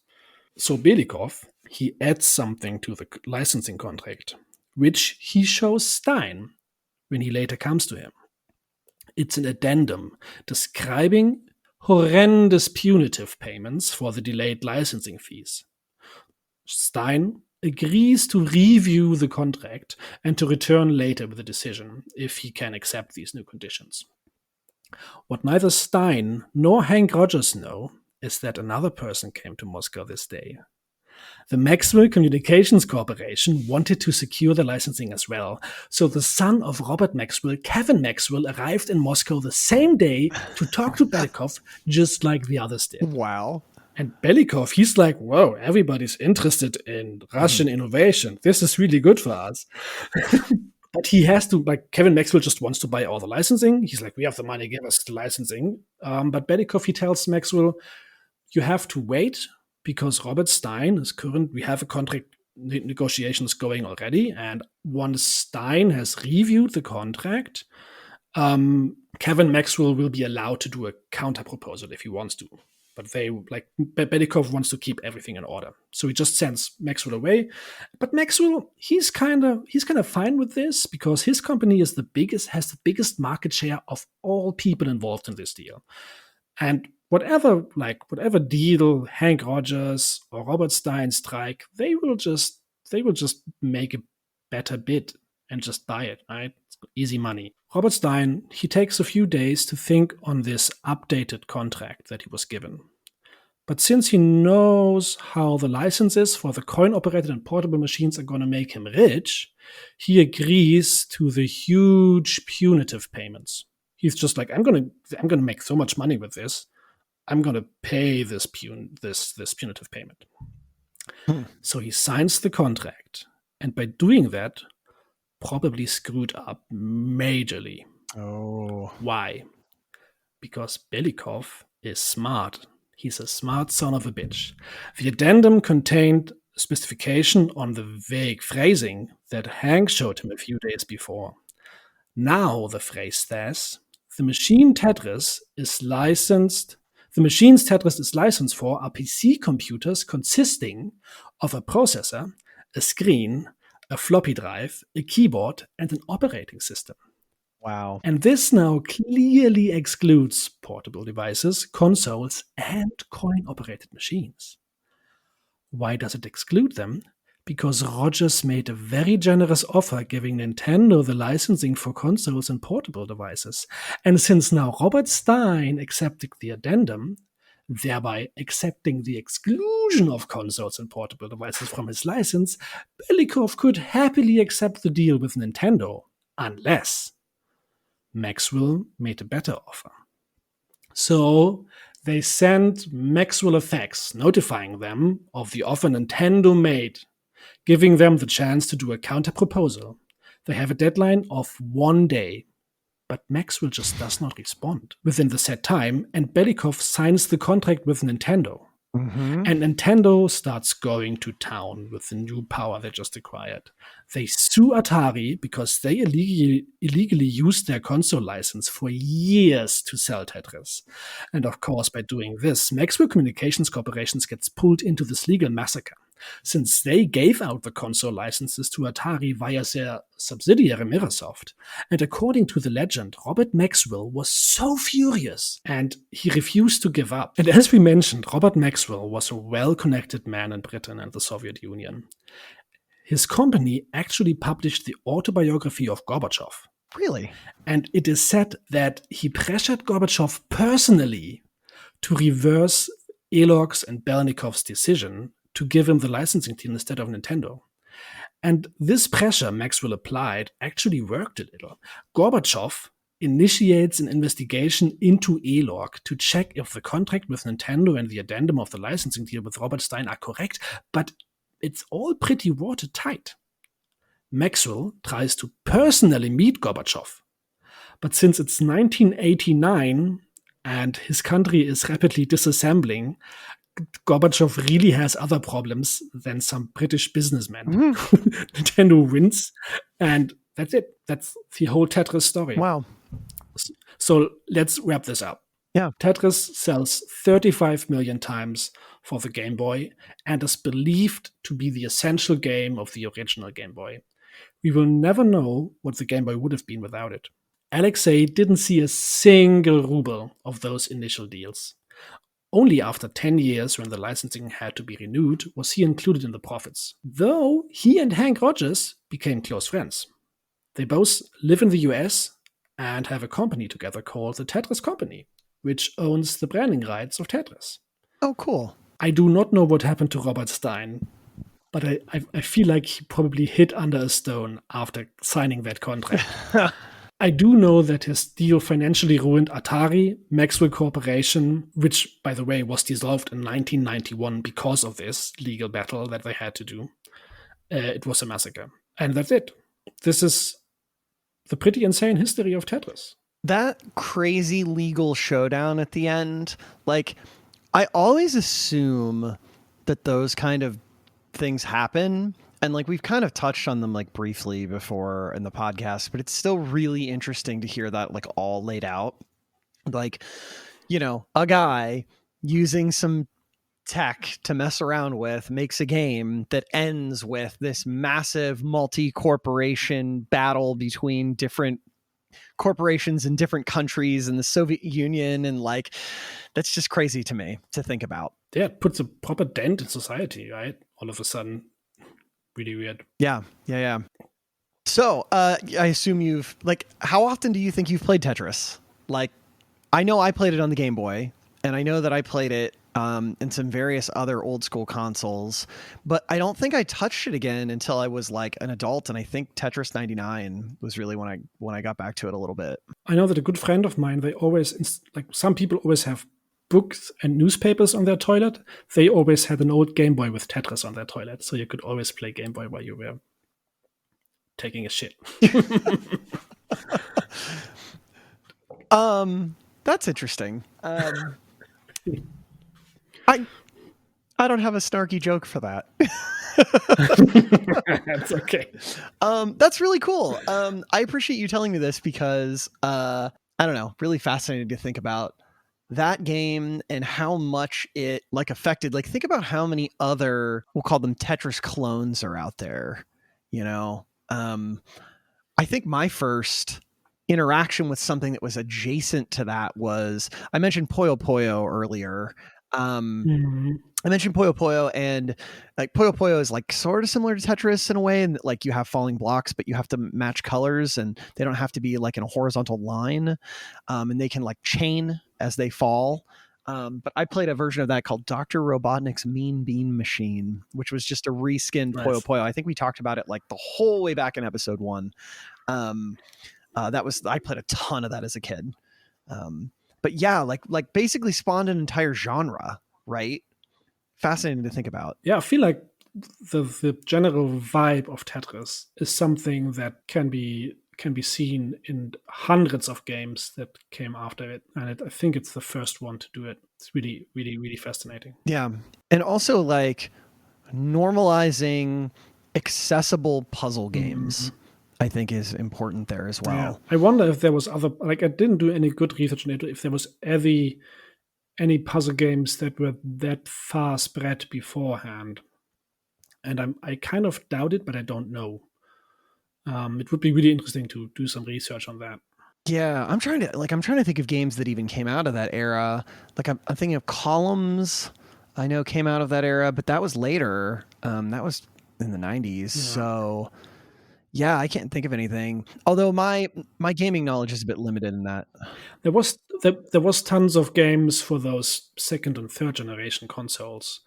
So Belikov, he adds something to the licensing contract, which he shows Stein when he later comes to him. It's an addendum describing horrendous punitive payments for the delayed licensing fees. Stein agrees to review the contract and to return later with a decision if he can accept these new conditions. What neither Stein nor Hank Rogers know is that another person came to Moscow this day. The Maxwell Communications Corporation wanted to secure the licensing as well, so the son of Robert Maxwell, Kevin Maxwell, arrived in Moscow the same day to talk to Belikov, just like the others did. Wow. And Belikov, he's like, whoa, everybody's interested in Russian innovation. This is really good for us. But he has to, like, Kevin Maxwell just wants to buy all the licensing. He's like, we have the money, give us the licensing. But Belikov, he tells Maxwell, you have to wait because Robert Stein is we have a contract negotiations going already. And once Stein has reviewed the contract, Kevin Maxwell will be allowed to do a counter proposal if he wants to. But Belikov wants to keep everything in order. So he just sends Maxwell away. But Maxwell, he's kind of fine with this because his company has the biggest market share of all people involved in this deal. And whatever deal Hank Rogers or Robert Stein strike, they will just make a better bid and just buy it, right? It's easy money. Robert Stein, he takes a few days to think on this updated contract that he was given. But since he knows how the licenses for the coin-operated and portable machines are going to make him rich, he agrees to the huge punitive payments. He's just like, I'm going to make so much money with this. I'm going to pay this punitive payment. So he signs the contract, and by doing that, probably screwed up majorly. Oh. Why? Because Belikov is smart. He's a smart son of a bitch. The addendum contained a specification on the vague phrasing that Hank showed him a few days before. Now the phrase says, the machine's Tetris is licensed for are PC computers consisting of a processor, a screen, a floppy drive, a keyboard, and an operating system. Wow. And this now clearly excludes portable devices, consoles, and coin-operated machines. Why does it exclude them? Because Rogers made a very generous offer giving Nintendo the licensing for consoles and portable devices. And since now Robert Stein accepted the addendum, thereby accepting the exclusion of consoles and portable devices from his license, Belikov could happily accept the deal with Nintendo, unless Maxwell made a better offer. So they sent Maxwell a fax notifying them of the offer Nintendo made, giving them the chance to do a counter-proposal. They have a deadline of 1 day, but Maxwell just does not respond within the set time, and Belikov signs the contract with Nintendo. Mm-hmm. And Nintendo starts going to town with the new power they just acquired. They sue Atari because they illegally used their console license for years to sell Tetris. And of course, by doing this, Maxwell Communications Corporation gets pulled into this legal massacre, since they gave out the console licenses to Atari via their subsidiary Mirrorsoft. And according to the legend, Robert Maxwell was so furious and he refused to give up. And as we mentioned, Robert Maxwell was a well-connected man in Britain and the Soviet Union. His company actually published the autobiography of Gorbachev. Really? And it is said that he pressured Gorbachev personally to reverse Elok's and Belnikov's decision to give him the licensing deal instead of Nintendo. And this pressure Maxwell applied actually worked a little. Gorbachev initiates an investigation into Elok to check if the contract with Nintendo and the addendum of the licensing deal with Robert Stein are correct, but it's all pretty watertight. Maxwell tries to personally meet Gorbachev. But since it's 1989 and his country is rapidly disassembling, Gorbachev really has other problems than some British businessman. Nintendo wins, and that's it. That's the whole Tetris story. Wow. So let's wrap this up. Yeah. Tetris sells 35 million times for the Game Boy and is believed to be the essential game of the original Game Boy. We will never know what the Game Boy would have been without it. Alexei didn't see a single ruble of those initial deals. Only after 10 years, when the licensing had to be renewed, was he included in the profits, though he and Hank Rogers became close friends. They both live in the US and have a company together called the Tetris Company, which owns the branding rights of Tetris. Oh, cool. I do not know what happened to Robert Stein, but I feel like he probably hid under a stone after signing that contract. I do know that his deal financially ruined Atari, Maxwell Corporation, which, by the way, was dissolved in 1991 because of this legal battle that they had to do. It was a massacre. And that's it. This is the pretty insane history of Tetris. That crazy legal showdown at the end, like, I always assume that those kind of things happen. And like we've kind of touched on them like briefly before in the podcast, but it's still really interesting to hear that like all laid out. Like, you know, a guy using some tech to mess around with makes a game that ends with this massive multi-corporation battle between different corporations in different countries and the Soviet Union. And like, that's just crazy to me to think about. Yeah, it puts a proper dent in society, right? All of a sudden. Really weird. Yeah. So, I assume you've, like, how often do you think you've played Tetris? Like, I know I played it on the Game Boy, and I know that I played it in some various other old school consoles, but I don't think I touched it again until I was like an adult, and I think Tetris 99 was really when I got back to it a little bit. I know that a good friend of mine, they always, like, some people always have books and newspapers on their toilet. They always had an old Game Boy with Tetris on their toilet, so you could always play Game Boy while you were taking a shit. That's interesting. I don't have a snarky joke for that. That's okay. That's really cool. I appreciate you telling me this because I don't know, really fascinating to think about that game and how much it like affected. Like, think about how many other, we'll call them Tetris clones, are out there. You know, I think my first interaction with something that was adjacent to that was, I mentioned Puyo Puyo earlier. I mentioned Puyo Puyo, and like Puyo Puyo is like sort of similar to Tetris in a way, and like you have falling blocks, but you have to match colors, and they don't have to be like in a horizontal line, and they can like chain as they fall. But I played a version of that called Dr. Robotnik's Mean Bean Machine, which was just a reskinned Puyo Puyo. I think we talked about it like the whole way back in episode 1. I played a ton of that as a kid. But yeah, like basically spawned an entire genre, right? Fascinating to think about. Yeah, I feel like the general vibe of Tetris is something that can be seen in hundreds of games that came after it, and I think it's the first one to do it. It's really, really, really fascinating. Yeah, and also like normalizing accessible puzzle games, I think, is important there as well. Yeah. I wonder if there was other, like, I didn't do any good research on it, if there was any puzzle games that were that far spread beforehand. And I kind of doubt it, but I don't know. It would be really interesting to do some research on that. Yeah, I'm trying to think of games that even came out of that era. Like I'm thinking of Columns. I know came out of that era, but that was later. That was in the 90s. Yeah. So yeah, I can't think of anything. Although my gaming knowledge is a bit limited in that. There was tons of games for those second and third generation consoles,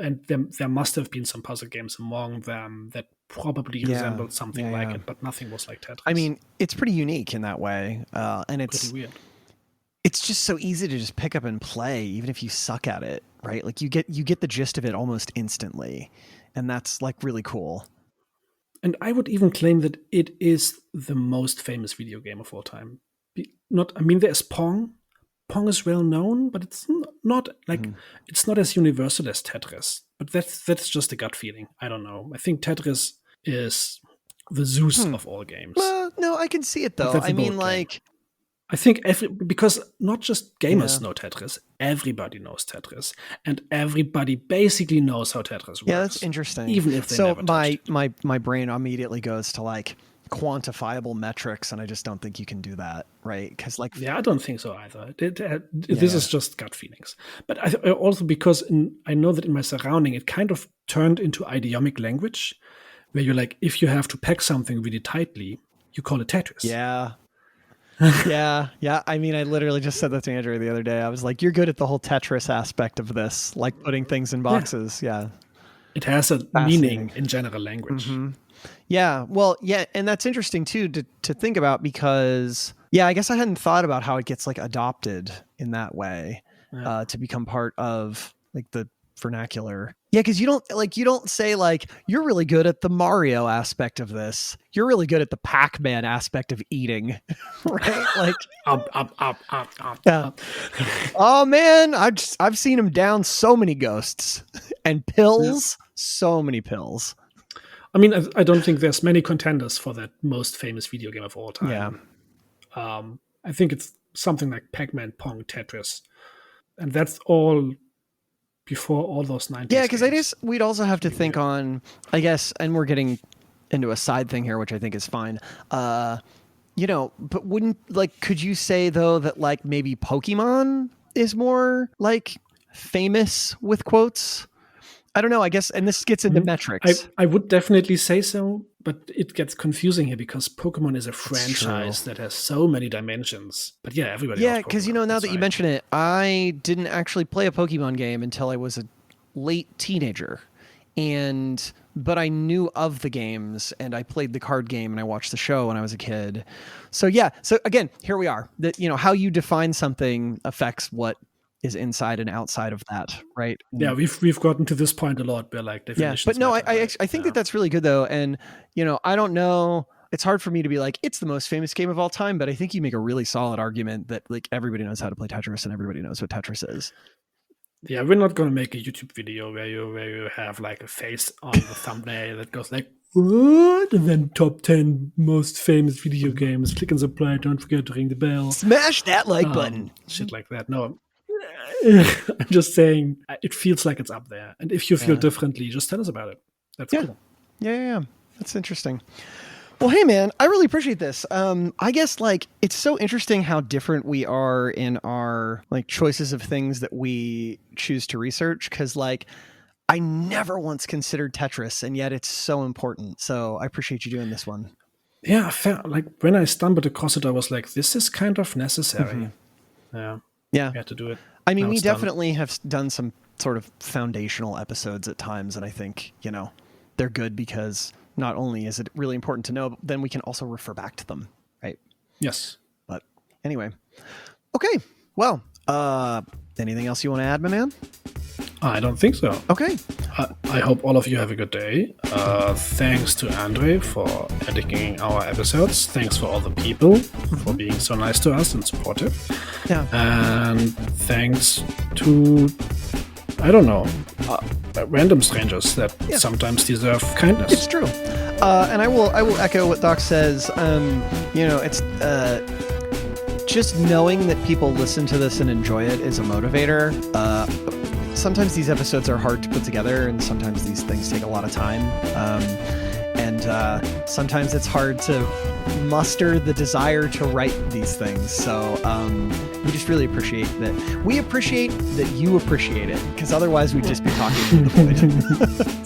and there must have been some puzzle games among them that probably resembled something like it, but nothing was like Tetris. I mean, it's pretty unique in that way, and it's pretty weird. It's just so easy to just pick up and play, even if you suck at it, right? Like you get the gist of it almost instantly, and that's like really cool. And I would even claim that it is the most famous video game of all time. There's Pong. Pong is well known, but it's not like it's not as universal as Tetris. But that's just a gut feeling. I don't know. I think Tetris is the Zeus of all games. Well, no, I can see it though. I mean, like, I think because not just gamers know Tetris, everybody knows Tetris, and everybody basically knows how Tetris works. Yeah, that's interesting. Even if they never touched it. my brain immediately goes to like quantifiable metrics, and I just don't think you can do that, right? Because like, I don't think so either. This is just gut feelings. But I also because I know that in my surrounding, it kind of turned into idiomic language, where you're like, if you have to pack something really tightly, you call it Tetris. Yeah. Yeah. I mean, I literally just said that to Andrew the other day. I was like, you're good at the whole Tetris aspect of this, like putting things in boxes. Yeah. It has a meaning in general language. Mm-hmm. Yeah. Well, yeah. And that's interesting too, to think about because, I guess I hadn't thought about how it gets like adopted in that way, to become part of like the vernacular. Yeah. Cause you don't say like, you're really good at the Mario aspect of this. You're really good at the Pac-Man aspect of eating, right? Like up. Oh man, I've seen him down so many ghosts and pills, so many pills. I mean, I don't think there's many contenders for that most famous video game of all time. Yeah. I think it's something like Pac-Man, Pong, Tetris. And that's all before all those 90s. Yeah, because we'd also have to think on, I guess, and we're getting into a side thing here, which I think is fine. But could you say though that like maybe Pokemon is more like famous with quotes? I don't know, I guess, and this gets into metrics. I would definitely say so, but it gets confusing here because Pokemon is a franchise that has so many dimensions. But yeah, everybody knows Pokemon. Yeah, because now that you mention it, I didn't actually play a Pokemon game until I was a late teenager. But I knew of the games, and I played the card game, and I watched the show when I was a kid. So yeah, so again, here we are. That how you define something affects what is inside and outside of that, right? Yeah, we've gotten to this point a lot where like definitions. Yeah, but no, I think that's really good though, and I don't know. It's hard for me to be like it's the most famous game of all time, but I think you make a really solid argument that like everybody knows how to play Tetris and everybody knows what Tetris is. Yeah, we're not gonna make a YouTube video where you have like a face on the thumbnail that goes like what, and then top 10 most famous video games. Click and subscribe. Don't forget to ring the bell. Smash that like button. Shit like that. No. I'm just saying it feels like it's up there. And if you feel differently, just tell us about it. That's cool. Yeah. That's interesting. Well, hey man, I really appreciate this. I guess like it's so interesting how different we are in our like choices of things that we choose to research. Cause like I never once considered Tetris and yet it's so important. So I appreciate you doing this one. Yeah, I felt like when I stumbled across it, I was like, this is kind of necessary. Yeah. We had to do it. I mean, we definitely have done some sort of foundational episodes at times, and I think, they're good because not only is it really important to know, but then we can also refer back to them, right? Yes. But anyway. Okay. Well, anything else you want to add, my man? I don't think so. Okay. I hope all of you have a good day. Thanks to Andre for editing our episodes. Thanks for all the people for being so nice to us and supportive. Yeah. And thanks to, I don't know, random strangers that sometimes deserve kindness. It's true. And I will echo what Dachz says. It's just knowing that people listen to this and enjoy it is a motivator. Sometimes these episodes are hard to put together, and sometimes these things take a lot of time. And sometimes it's hard to muster the desire to write these things. So we just really appreciate that. We appreciate that you appreciate it, because otherwise we'd just be talking to the void.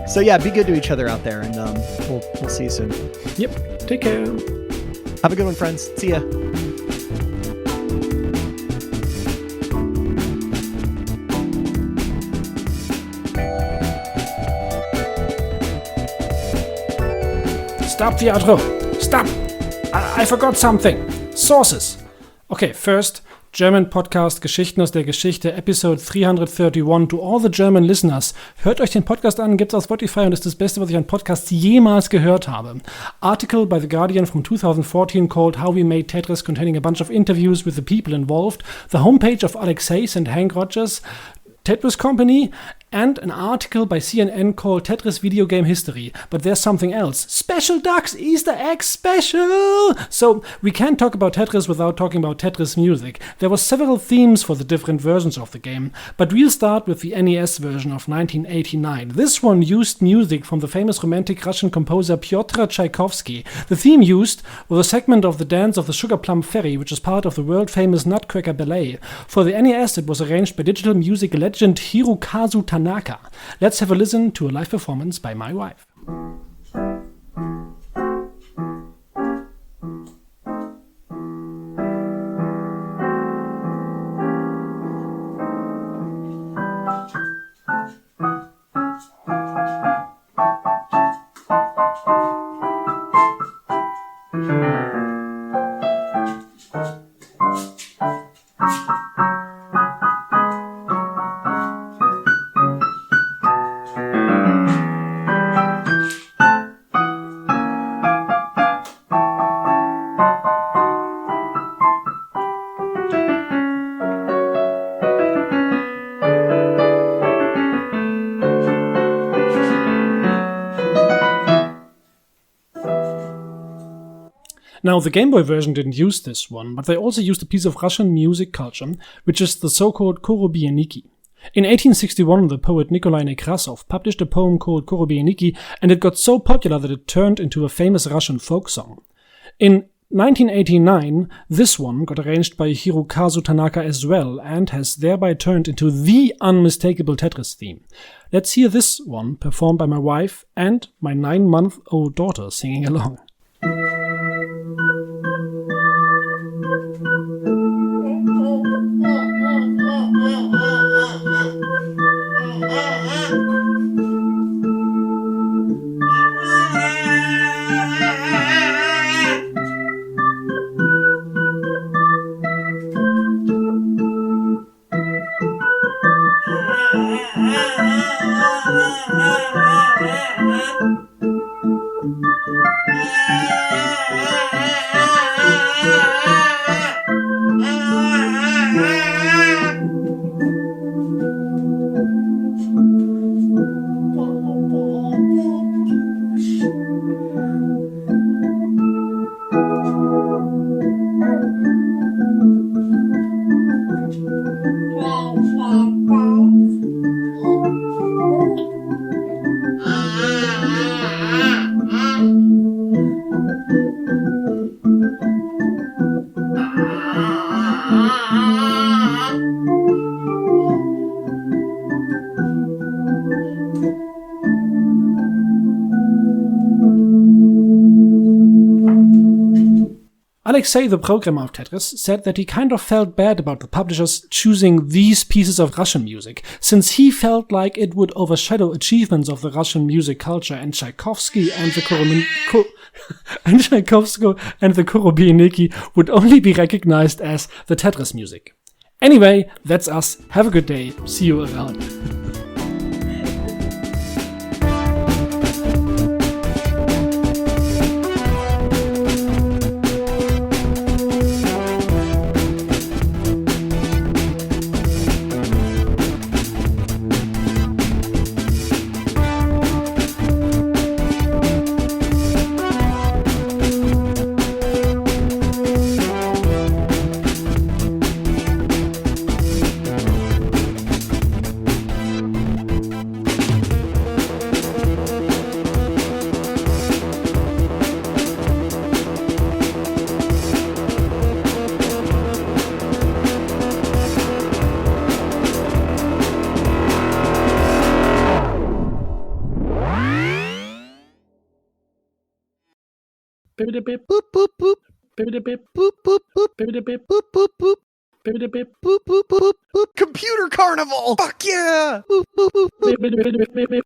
So yeah, be good to each other out there, and we'll see you soon. Yep. Take care. Have a good one, friends. See ya. Stop the outro. Stop. I forgot something. Sources. Okay, first, German Podcast Geschichten aus der Geschichte, Episode 331. To all the German listeners. Hört euch den Podcast an, gibt's auf Spotify und ist das Beste, was ich an Podcasts jemals gehört habe. Article by The Guardian from 2014 called How We Made Tetris, containing a bunch of interviews with the people involved. The homepage of Alexeis and Hank Rogers, Tetris Company, and an article by CNN called Tetris Video Game History. But there's something else. Special Dachz Easter Egg Special! So, we can't talk about Tetris without talking about Tetris music. There were several themes for the different versions of the game, but we'll start with the NES version of 1989. This one used music from the famous romantic Russian composer Pyotr Tchaikovsky. The theme used was a segment of the Dance of the Sugar Plum Fairy, which is part of the world-famous Nutcracker Ballet. For the NES, it was arranged by digital music legend Hirokazu Tanaka. Let's have a listen to a live performance by my wife. Now, the Game Boy version didn't use this one, but they also used a piece of Russian music culture, which is the so-called Korobieniki. In 1861, the poet Nikolai Nekrasov published a poem called Korobieniki, and it got so popular that it turned into a famous Russian folk song. In 1989, this one got arranged by Hirokazu Tanaka as well, and has thereby turned into the unmistakable Tetris theme. Let's hear this one performed by my wife and my 9-month-old daughter singing along. Alexei, the programmer of Tetris, said that he kind of felt bad about the publishers choosing these pieces of Russian music, since he felt like it would overshadow achievements of the Russian music culture, and Tchaikovsky and the Korobieniki would only be recognized as the Tetris music. Anyway, that's us. Have a good day. See you around. Boop boop boop. Boop boop boop boop. Boop boop boop. Boop boop boop boop. Computer Carnival. Fuck yeah. Boop boop boop boop.